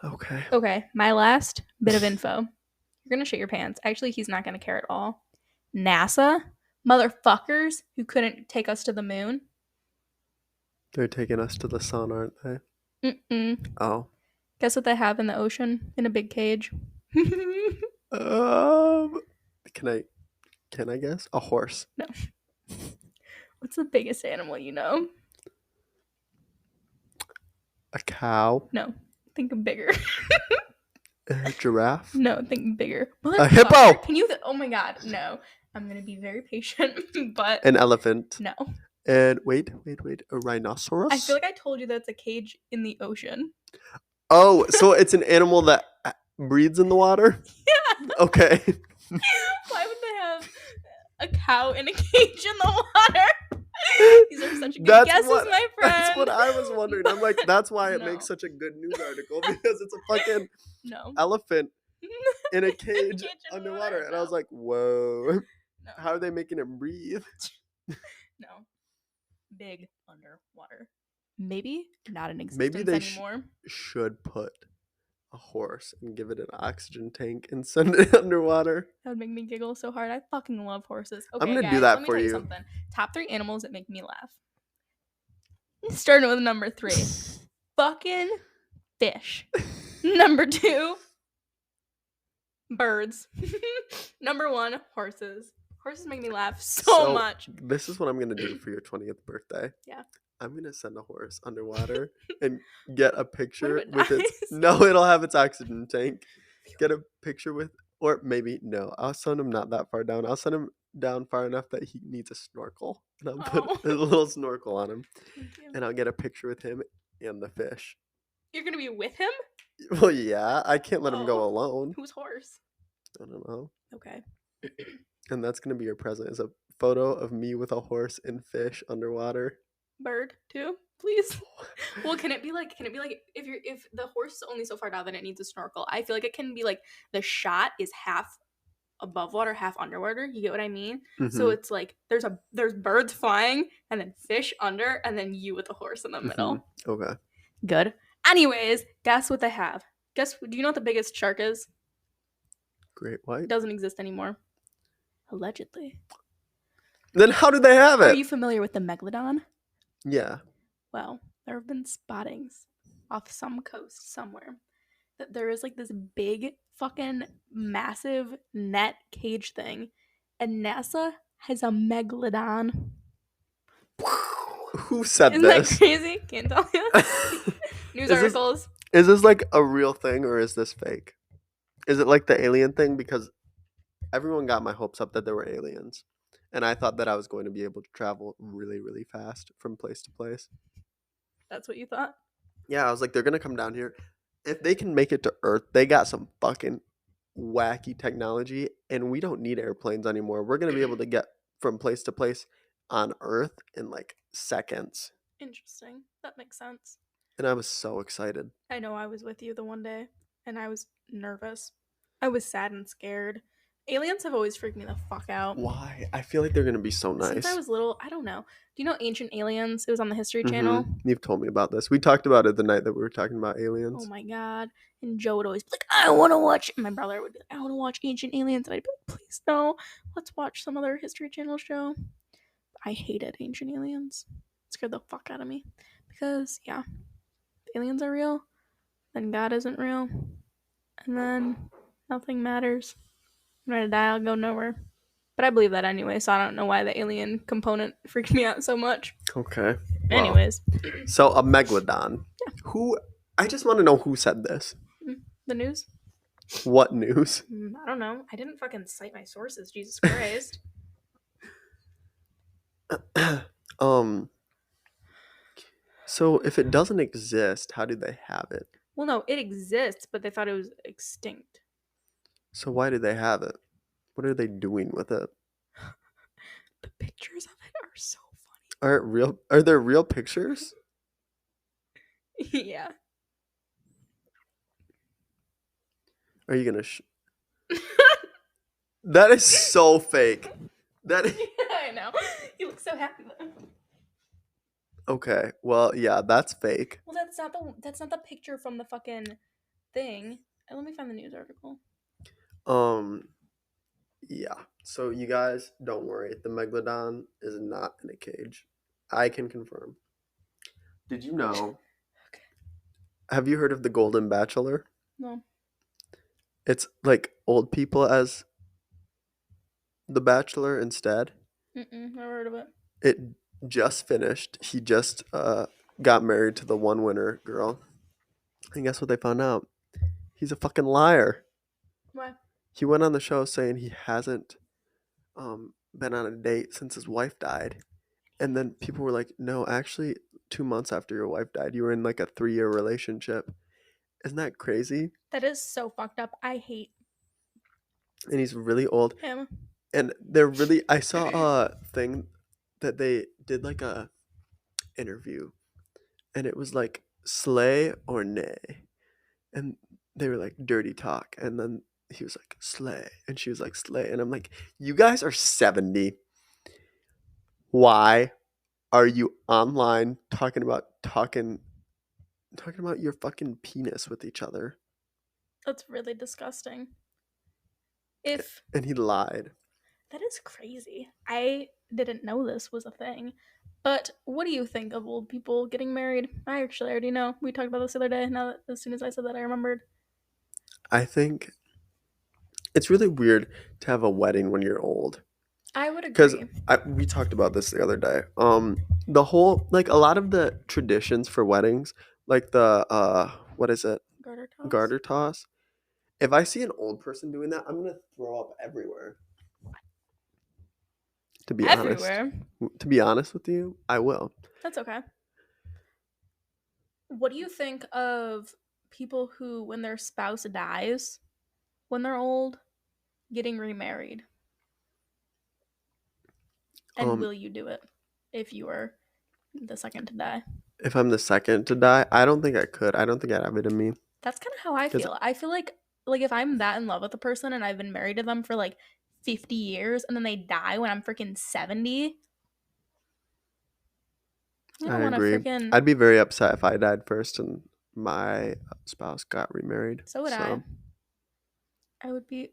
Okay. Okay, my last bit of info. You're gonna shit your pants. Actually, he's not gonna care at all. NASA, motherfuckers who couldn't take us to the moon. They're taking us to the sun, aren't they? Mm-mm. Oh. Guess what they have in the ocean in a big cage? Can I guess? A horse. No. What's the biggest animal you know? A cow. No. Think bigger. A giraffe. No, think bigger. A hippo. Can you? Oh my god, no. I'm gonna be very patient, but An elephant. no. And wait. A rhinoceros. I feel like I told you that's a cage in the ocean. Oh, so it's an animal that breathes in the water? Yeah. Okay. Why would they have a cow in a cage in the water? These are such good guesses, my friend. That's what I was wondering. I'm like, that's why it No. makes such a good news article because it's a fucking No. elephant in a cage in underwater. water, And I was no. like, whoa. No. How are they making it breathe? No. Big underwater. Maybe not in existence Maybe they anymore. should put a horse and give it an oxygen tank and send it underwater. That would make me giggle so hard. I fucking love horses. Okay, I'm gonna guys, do that let me for tell you you. something. Top 3 animals that make me laugh. Starting with number 3. Fucking fish. Number 2. Birds. Number 1. Horses. Horses make me laugh so much. This is what I'm gonna do for your 20th birthday. Yeah. I'm gonna send a horse underwater and get a picture it with its. dies? No, it'll have its oxygen tank. Get a picture with, or maybe no. I'll send him not that far down. I'll send him down far enough that he needs a snorkel, and I'll put a little snorkel on him, and I'll get a picture with him and the fish. You're gonna be with him? Well, yeah, I can't let him go alone. Whose horse? I don't know. Okay. And that's gonna be your present: is a photo of me with a horse and fish underwater. Bird too, please. Well, can it be like if the horse is only so far down that it needs a snorkel? I feel like it can be like the shot is half above water, half underwater. You get what I mean? So it's like there's birds flying and then fish under and then you with the horse in the middle. Okay. Good. Anyways, guess what they have? Do you know what the biggest shark is? Great white. It doesn't exist anymore. Allegedly. Then how do they have Are it? you familiar with the megalodon? Yeah. Well, there have been spottings off some coast somewhere that there is like this big fucking massive net cage thing, and NASA has a megalodon. Who said Isn't that this? crazy? Can't tell you. News is this articles. is this like a real thing or is this fake? Is it like the alien thing? Because everyone got my hopes up that there were aliens. And I thought that I was going to be able to travel really, really fast from place to place. That's what you thought? Yeah, I was like, they're gonna come down here. If they can make it to Earth, they got some fucking wacky technology, and we don't need airplanes anymore. We're gonna be able to get from place to place on Earth in like seconds. Interesting. That makes sense. And I was so excited. I know I was with you the one day, and I was nervous. I was sad and scared. Aliens have always freaked me the fuck out. Why? I feel like they're gonna be so Since I nice. was little, I don't know. Do you know Ancient Aliens? It was on the History Channel. You've told me about this. We talked about it the night that we were talking about Oh aliens. my god. And Joe would always be like, I want to watch. And my brother would be like, I want to watch Ancient Aliens. And I'd be like, please no. Let's watch some other History Channel show. I hated Ancient Aliens. It scared the fuck out of me. Because, yeah, if aliens are real, then God isn't real. And then nothing matters. I'm gonna die, I'll go nowhere. But I believe that anyway, so I don't know why the alien component freaked me out so much. Okay. Wow. Anyways, So a megalodon. Who? I just want to know who said this. the news? What news? I don't know. I didn't fucking cite my sources, Jesus Christ. um. So if it doesn't exist, how do they have it? Well, no, it exists, but they thought it was extinct. So why do they have it? What are they doing with it? The pictures of it are so Are there real pictures? funny. Yeah. Are you gonna? That is so fake. That is... I know. You look so happy though. Okay. Well, yeah, that's fake. Well, that's not the picture from the fucking thing. Let me find the news article. Yeah. So you guys, don't worry. The megalodon is not in a cage. I can confirm. Did you know? Okay. Have you heard of the Golden Bachelor? No. It's like old people as the Bachelor instead. Never heard of it. It just finished. He just got married to the one winner girl. And guess what they found out? He's a fucking liar. Why? He went on the show saying he hasn't been on a date since his wife died. And then people were like, no, actually, 2 months after your wife died, you were in like a 3-year relationship. Isn't that crazy? That is so fucked up. I hate And he's really old. him. And they're really, I saw a thing that they did like a interview. And it was like, slay or nay. And they were like, dirty talk. And then he was like, slay. And she was like, slay. And I'm like, you guys are 70. Why are you online talking about your fucking penis with each other? That's really disgusting. If And he lied. that is crazy. I didn't know this was a thing. But what do you think of old people getting married? I actually already know. We talked about this the other day. Now that as soon as I said that, I remembered. I think it's really weird to have a wedding when you're old. I would Because agree. we talked about this the other day. The whole, like, a lot of the traditions for weddings, like the what is it, Garter toss. garter toss. If I see an old person doing that, I'm gonna throw up everywhere. To be Everywhere. honest, to be honest with you, I will. That's okay. What do you think of people who, when their spouse dies, when they're old, getting remarried? And will you do it if you were the second to die? If I'm the second to die, I don't think I could. I don't think I'd have it in me. That's kind of how I feel. I feel like if I'm that in love with a person and I've been married to them for like 50 years and then they die when I'm freaking 70. I agree. I'd be very upset if I died first and my spouse got remarried. So would I. I would be,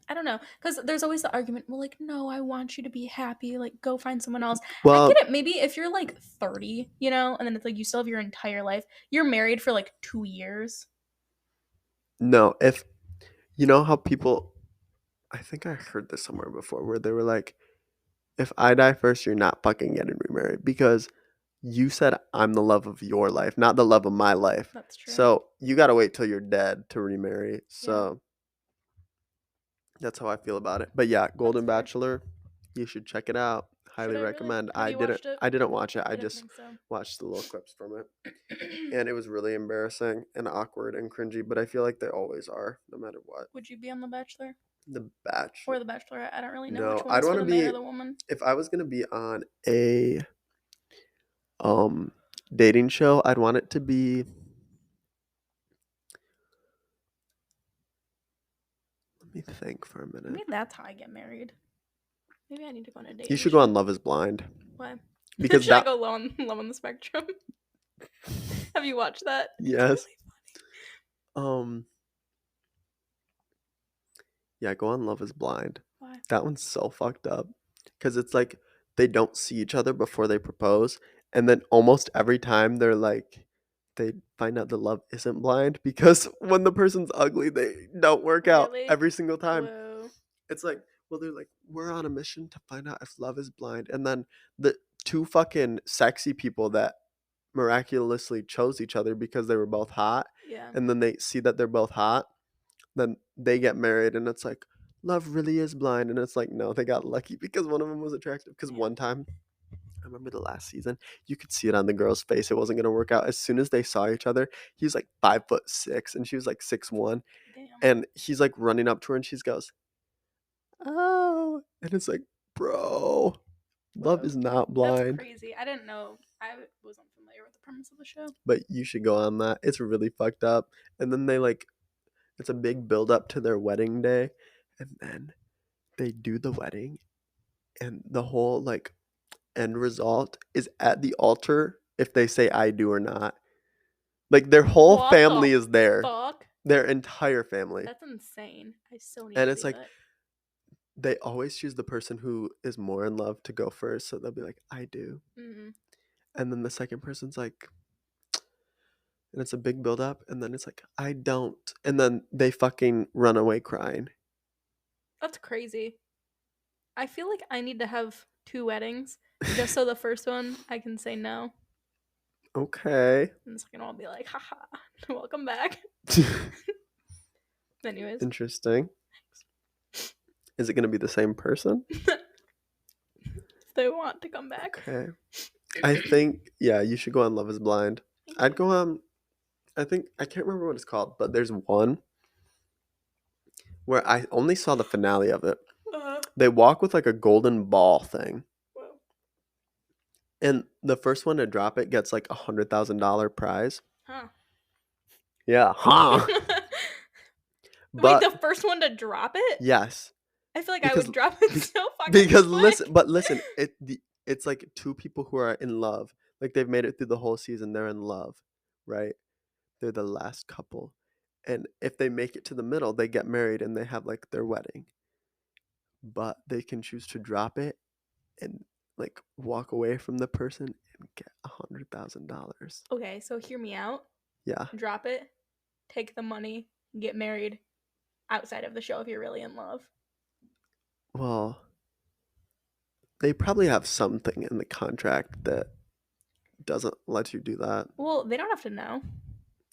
I don't know. Because there's always the argument, well, like, no, I want you to be happy. Like, go find someone else. I get Well, it. Maybe if you're like 30, and then it's like you still have your entire life, you're married for like 2 years. no, if you know how people, I think I heard this somewhere before where they were like, if I die first, you're not fucking getting remarried because you said I'm the love of your life, not the love of my life. That's true. So you got to wait till you're dead to remarry. So that's how I feel about it. But yeah, Golden fair. Bachelor, you should check it out. Should Highly I really? recommend. Have you watched it? I didn't watch it. I I didn't just think so. watched the little clips from it. And it was really embarrassing and awkward and cringy, but I feel like they always are, no matter what. Would you be on The Bachelor? The Bachelor. Or The Bachelorette? I don't really know No, which I'd one's for want the to man be or the woman. if I was gonna be on a dating show, I'd want it to be. Let me think for a minute. Maybe that's how I get married. Maybe I need to go on a date. You should go on Love Is Blind. Why? Because should I go low on the spectrum? Have you watched that? Yes. It's really funny. Yeah, go on Love Is Blind. Why? That one's so fucked up. Because it's like they don't see each other before they propose. And then almost every time they're like, they find out the love isn't blind because when the person's ugly, they don't work out Really? every single time. Whoa. It's like, well, they're like, we're on a mission to find out if love is blind. And then the two fucking sexy people that miraculously chose each other because they were both hot. Yeah. And then they see that they're both hot. Then they get married and it's like, love really is blind. And it's like, no, they got lucky because one of them was attractive. Because one time, I remember the last season, you could see it on the girl's face. It wasn't going to work out. As soon as they saw each other, he was like 5'6" and she was like 6'1". Damn. And he's like running up to her and she goes, oh. And it's like, bro, love is not blind. That's crazy. I didn't know. I wasn't familiar with the premise of the show. But you should go on that. It's really fucked up. And then they like, it's a big build up to their wedding day. And then they do the wedding. And the whole like end result is at the altar if they say I do or not. Like their whole What family the is there. Fuck. Their entire family. That's insane. I still need And to it's do like that. they always choose the person who is more in love to go first. So they'll be like, I do. Mm-hmm. And then the second person's like, and it's a big build up. And then it's like, I don't. And then they fucking run away crying. That's crazy. I feel like I need to have 2 weddings just so the first one I can say no. Okay. And the second one I'll be like, haha, welcome back. Anyways. Interesting. Is it going to be the same person? If they want to come back. Okay. I think, yeah, you should go on Love is Blind. I'd go on, I think, I can't remember what it's called, but there's one where I only saw the finale of it. They walk with like a golden ball thing. Whoa. And the first one to drop it gets like $100,000 prize. Huh. Yeah. Huh. Wait, the first one to drop it? Yes. I feel like I would drop it so fucking Because quick. listen, it's like two people who are in love. Like they've made it through the whole season. They're in love, right? They're the last couple. And if they make it to the middle, they get married and they have like their wedding. But they can choose to drop it and like walk away from the person and get $100,000. Okay, so hear me out. Yeah. Drop it, take the money, get married outside of the show if you're really in love. Well, they probably have something in the contract that doesn't let you do that. Well, they don't have to know.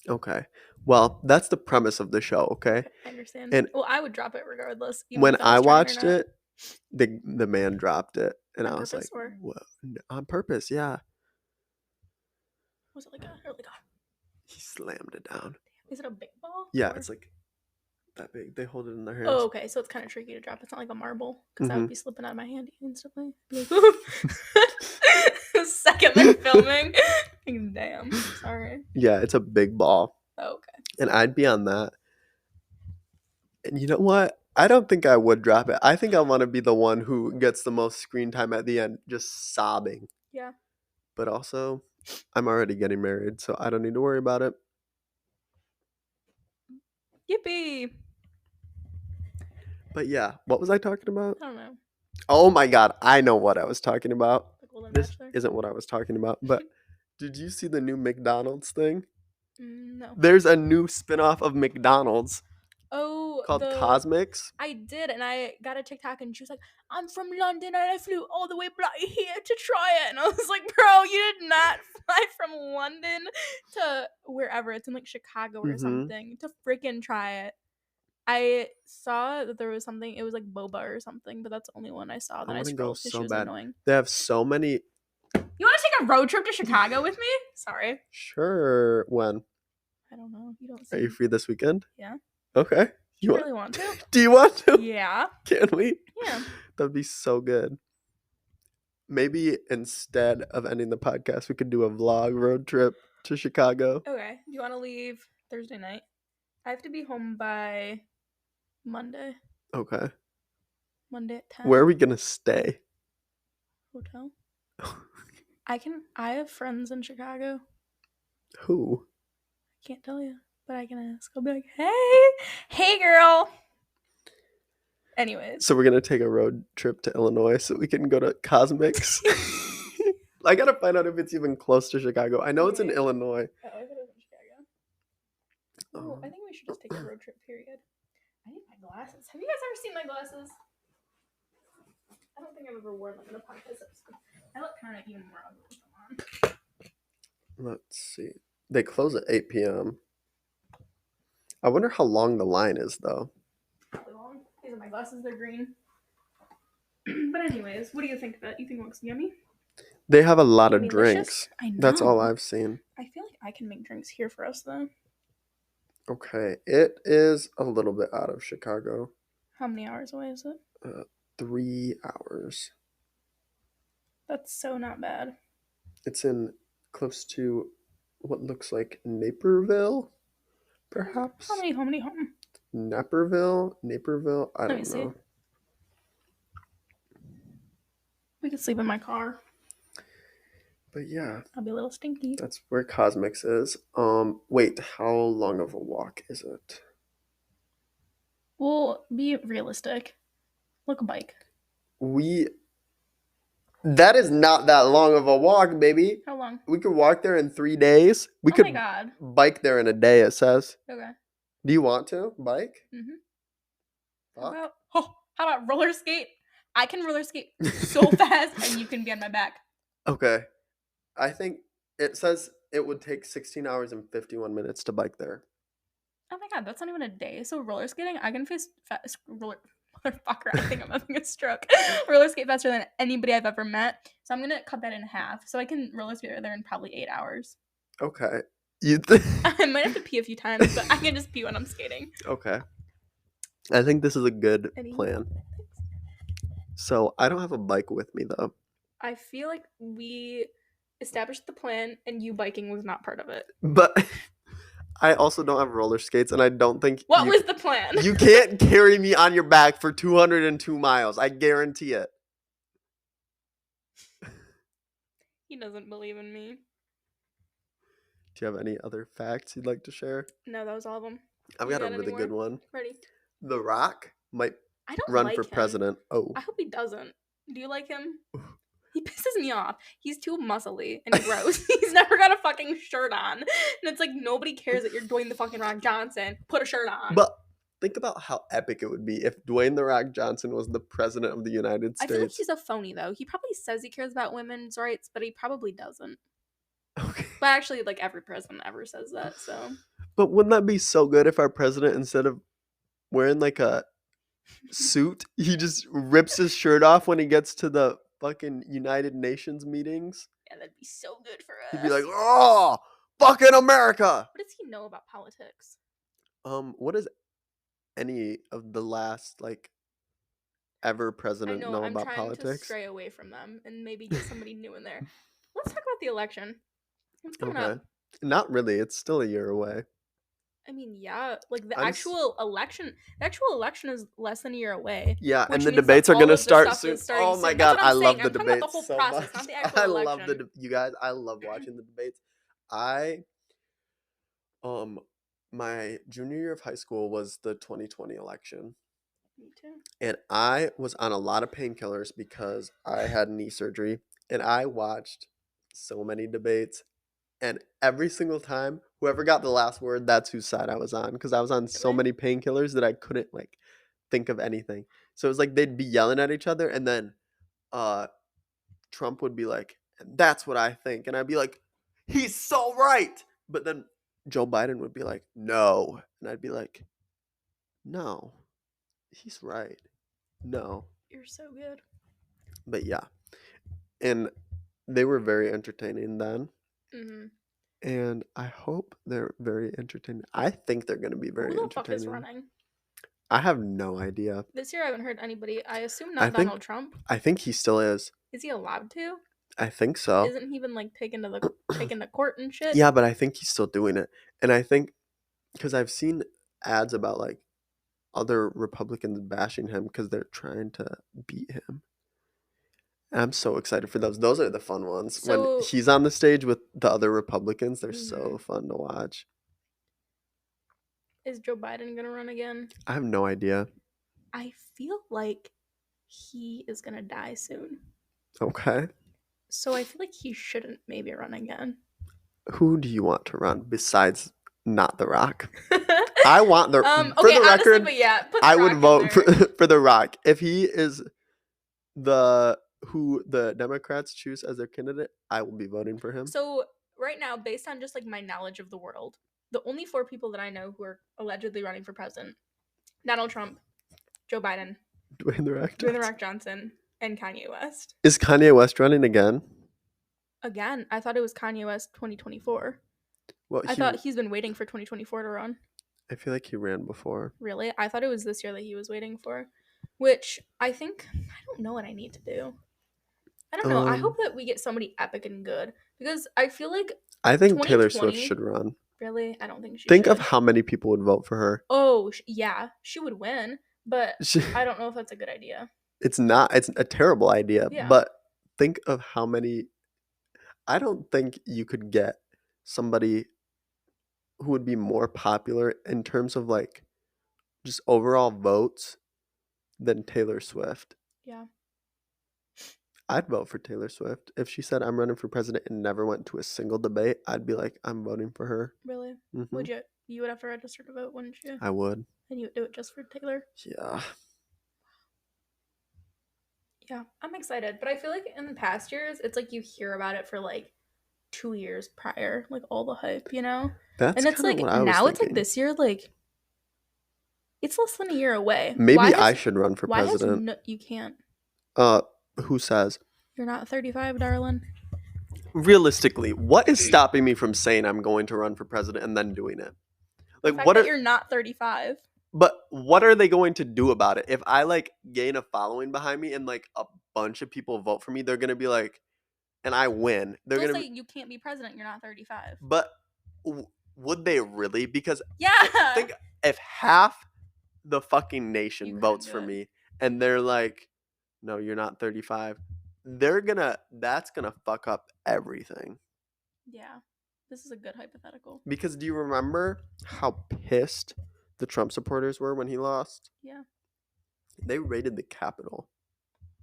Okay. Well, that's the premise of the show, okay? I understand. And well, I would drop it regardless. Even when if I was trying or watched not. it, the man dropped it, and On I was like, purpose, or? "Whoa!" On purpose, yeah. Was it like a He slammed it down. Is it a big ball? Yeah, or? it's like that big. They hold it in their hands. Oh, okay. So it's kind of tricky to drop. It's not like a marble because that Mhm. would be slipping out of my hand instantly. Be like, second they're filming. Like, damn. Sorry. Yeah, it's a big ball. Oh, okay. And I'd be on that. And you know what? I don't think I would drop it. I think I want to be the one who gets the most screen time at the end, just sobbing. Yeah. But also, I'm already getting married, so I don't need to worry about it. Yippee! But yeah, what was I talking about? I don't know. Oh my god, I know what I was talking about. The Golden This Bachelor. isn't what I was talking about, but did you see the new McDonald's thing? No. There's a new spin-off of McDonald's Oh, called Cosmics. I did, and I got a TikTok, and she was like, "I'm from London, and I flew all the way here to try it." And I was like, "Bro, you did not fly from London to wherever. It's in like Chicago or Mhm. something to freaking try it." I saw that there was something. It was like boba or something, but that's the only one I saw. I Then I want to go scrolled because she so was bad. annoying. They have so many. You want to take a road trip to Chicago with me? Sorry, Sure. When? I don't know. You don't Are you seem. free this weekend? Yeah. Okay. You really want to? Do you want to? Yeah. Can we? Yeah. That'd be so good. Maybe instead of ending the podcast, we could do a vlog road trip to Chicago. Okay. Do you want to leave Thursday night? I have to be home by Monday. Okay. Monday at 10. Where are we gonna stay? Hotel. I have friends in Chicago. Who? I can't tell you, but I can ask. I'll be like, hey girl. Anyways. So we're gonna take a road trip to Illinois so we can go to Cosmics. I gotta find out if it's even close to Chicago. I know it's in Okay. Illinois. Oh, I thought it was in Chicago. Oh, I think we should just take a road trip, period. I need my glasses. Have you guys ever seen my glasses? I don't think I've ever worn them in a podcast episode. I look kind of even more ugly with them on. Let's see. They close at 8 p.m. I wonder how long the line is, though. Probably long. These are my glasses. They're green. But anyways, what do you think of it? You think it looks yummy? They have a lot of Yummy-licious? drinks. I know. That's all I've seen. I feel like I can make drinks here for us, though. Okay. It is a little bit out of Chicago. How many hours away is it? 3 hours. That's so not bad. It's in close to what looks like Naperville, perhaps? How many home? Naperville? I Let me don't see. know. We could sleep in my car. But yeah, I'll be a little stinky. that's where Cosmics is. Wait, how long of a walk is it? We'll be realistic. Look, a bike. That is not that long of a walk, baby. How long? We could walk there in 3 days. We Oh could my god. bike there in a day, it says. Okay. Do you want to bike? How about roller skate? I can roller skate so fast, and you can be on my back. Okay. I think it says it would take 16 hours and 51 minutes to bike there. Oh my god, that's not even a day. So roller skating, I can motherfucker, I think I'm having a stroke. Roller skate faster than anybody I've ever met. So I'm gonna cut that in half. So I can roller skate there in probably 8 hours. Okay. I might have to pee a few times, but I can just pee when I'm skating. Okay. I think this is a good plan. So I don't have a bike with me though. I feel like we established the plan and you biking was not part of it. But I also don't have roller skates, and I don't think What was the plan? You can't carry me on your back for 202 miles. I guarantee it. He doesn't believe in me. Do you have any other facts you'd like to share? No, that was all of them. I've got a really good one. Ready? The Rock might I don't run like for him. president. Oh. I hope he doesn't. Do you like him? He pisses me off. He's too muscly and gross. He's never got a fucking shirt on. And it's like nobody cares that you're Dwayne the fucking Rock Johnson. Put a shirt on. But think about how epic it would be if Dwayne the Rock Johnson was the president of the United States. I feel like he's a phony though. He probably says he cares about women's rights, but he probably doesn't. Okay. But actually, like every president ever says that, so. But wouldn't that be so good if our president, instead of wearing like a suit, he just rips his shirt off when he gets to the fucking United Nations meetings? Yeah, that'd be so good for us. He'd be like, "Oh, fucking America!" What does he know about politics? What does any of the last ever president know about politics? I'm trying to stray away from them and maybe get somebody new in there. Let's talk about the election. It's coming up. Not really. It's still a year away. I mean, yeah, like the actual election is less than a year away. Yeah, and the debates are gonna start soon. Oh my god, I love the debates about the whole so process, much. not the actual election. You guys. I love watching the debates. My junior year of high school was the 2020 election. Me too. And I was on a lot of painkillers because I had knee surgery, and I watched so many debates. And every single time, whoever got the last word, that's whose side I was on, because I was on so Really? many painkillers that I couldn't like think of anything. So it was like they'd be yelling at each other, and then uh, Trump would be like, "And that's what I think," and I'd be like, "He's so right." But then Joe Biden would be like, "No," and I'd be like, "No, he's right. No." You're so good. But yeah, and they were very entertaining then. Mm-hmm. And I hope they're very entertaining. I think they're going to be Who very the fuck is entertaining. running? I have no idea. This year I haven't heard anybody. I assume I not think Donald Trump. I think he still is. Is he allowed to? I think so. Isn't he even like taken to court and shit? Yeah, but I think he's still doing it. And I think because I've seen ads about like other Republicans bashing him because they're trying to beat him. And I'm so excited for those. Those are the fun ones. When So he's on the stage with the other Republicans, they're so Mhm. fun to watch. Is Joe Biden gonna run again? I have no idea. I feel like he is gonna die soon. Okay. So I feel like he shouldn't maybe run again. Who do you want to run besides not The Rock? I want the okay, for the honestly, record. but yeah, put I The would Rock in vote there. for The Rock if he is who the Democrats choose as their candidate. I will be voting for him. So right now, based on just like my knowledge of the world, the only 4 people that I know who are allegedly running for president: Donald Trump, Joe Biden, Dwayne The Rock Dwayne The Johnson. Rock Johnson, and Kanye West. Is Kanye West running again? Again, I thought it was Kanye West 2024. Well, I thought he's been waiting for 2024 to run. I feel like he ran before. Really? I thought it was this year that he was waiting for. Which I think, I don't know what I need to do. I don't know. I hope that we get somebody epic and good. Because I feel like, I think Taylor Swift 2020 should run. really, I don't think she Think should. of how many people would vote for her. Oh, yeah, she would win. But She, I don't know if that's a good idea. it's not. It's a terrible idea. Yeah. But think of how many. I don't think you could get somebody who would be more popular in terms of like just overall votes than Taylor Swift. Yeah. I'd vote for Taylor Swift. If she said I'm running for president and never went to a single debate, I'd be like, I'm voting for her. Really? Mhm. Would you? You would have to register to vote, wouldn't you? I would. And you would do it just for Taylor? Yeah. Yeah, I'm excited. But I feel like in the past years, it's like you hear about it for like 2 years prior, like all the hype, you know? That's And it's kinda like what I was now it's like thinking. this year, like it's less than a year away. Maybe I should run for Why has president. you can't? Who says? You're not 35, darling. Realistically, what is stopping me from saying I'm going to run for president and then doing it? The Like fact what that are you're not 35. but what are they going to do about it? If I like gain a following behind me and like a bunch of people vote for me, they're gonna be like, and I win. They're They'll gonna say you can't be president. You're not 35. But would they really? Because Yeah. think if half the fucking You nation couldn't votes do for it. me and they're like, no, you're not 35, that's gonna fuck up everything. Yeah. This is a good hypothetical. Because do you remember how pissed the Trump supporters were when he lost? Yeah. They raided the Capitol.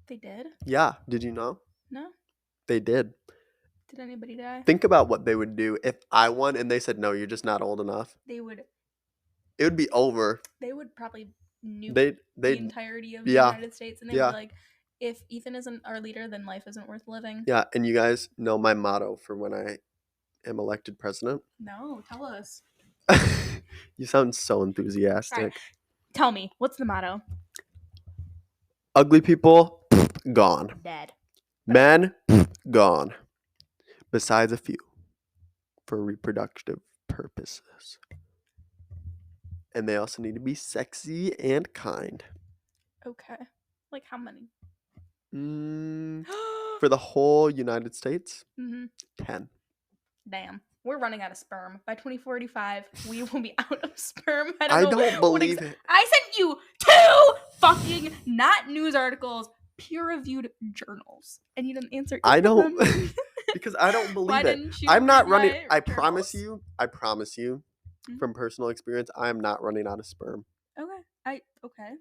They did? Yeah, did you know? No? They did. Did anybody die? Think about what they would do if I won and they said, no, you're just not old enough. They would It would be over. probably nuke They the entirety of the yeah. United States, and they'd Yeah. be like, if Ethan isn't our leader, then life isn't worth living. Yeah, and you guys know my motto for when I am elected president? No, tell us. You sound so enthusiastic. Right. Tell me, what's the motto? Ugly people, gone. Dead. Men, gone. Besides a few. For reproductive purposes. And they also need to be sexy and kind. Okay. Like how many? For the whole United States, 10. Damn. We're running out of sperm. By 2045, we will be out of sperm. I know don't what believe it. I sent you 2 fucking, not news articles, peer-reviewed journals. And you didn't answer I either of don't, them. because I don't believe Why it. didn't you I'm not read running. my I journals? promise you, Mhm. from personal experience, I am not running out of sperm. Okay. Okay.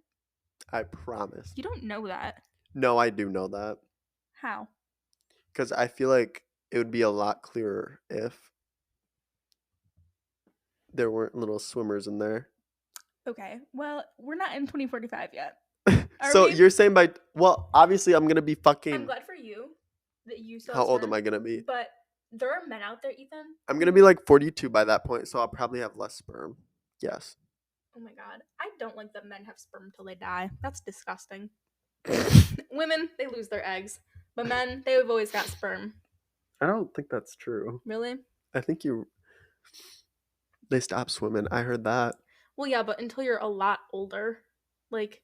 I promise. You don't know that. No, I do know that. How? Because I feel like it would be a lot clearer if there weren't little swimmers in there. Okay. Well, we're not in 2045 yet. Are So we? you're saying well, obviously I'm going to be I'm fucking, glad for you that you still how have old am sperm, I going to be? but there are men out there, Ethan. I'm going to be like 42 by that point, so I'll probably have less sperm. Yes. Oh my god. I don't like that men have sperm till they die. That's disgusting. Women, they lose their eggs. But men, they've always got sperm. I don't think that's true. Really? I think they stop swimming. I heard that. Well, yeah, but until you're a lot older. Like,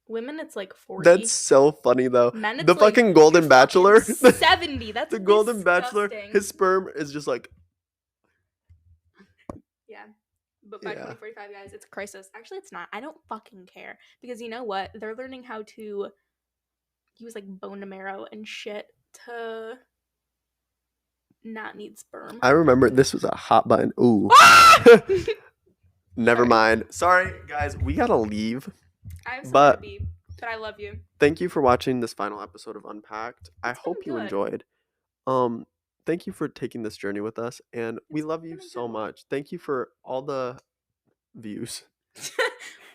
women, it's like 40. That's so funny though. Men, it's The like, fucking Golden you're Bachelor. fucking 70. That's The Golden Bachelor, disgusting. his sperm is just like, Yeah. But by Yeah. 2045, guys, it's a crisis. Actually, it's not. I don't fucking care. Because you know what? They're learning how to use like bone marrow and shit to not need sperm. I remember this was a hot button. Ooh. Never Sorry. mind. Sorry, guys. We gotta leave. I have But- somewhere to be, but I love you. Thank you for watching this final episode of Unpacked. I It's been hope you good. enjoyed. Thank you for taking this journey with us, and we It's love you been a so good one. much. Thank you for all the views.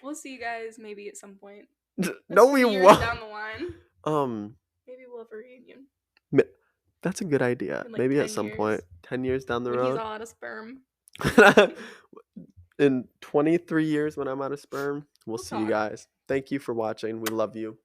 We'll see you guys maybe at some point. No, A we few years won't. down the line. Maybe Maybe we'll have a reunion. that's a good idea. In, like, Maybe at 10 some years. point, 10 years down the When he's road. all out of sperm. In 23 years when I'm out of sperm, we'll We'll see you talk. guys. Thank you for watching. We love you.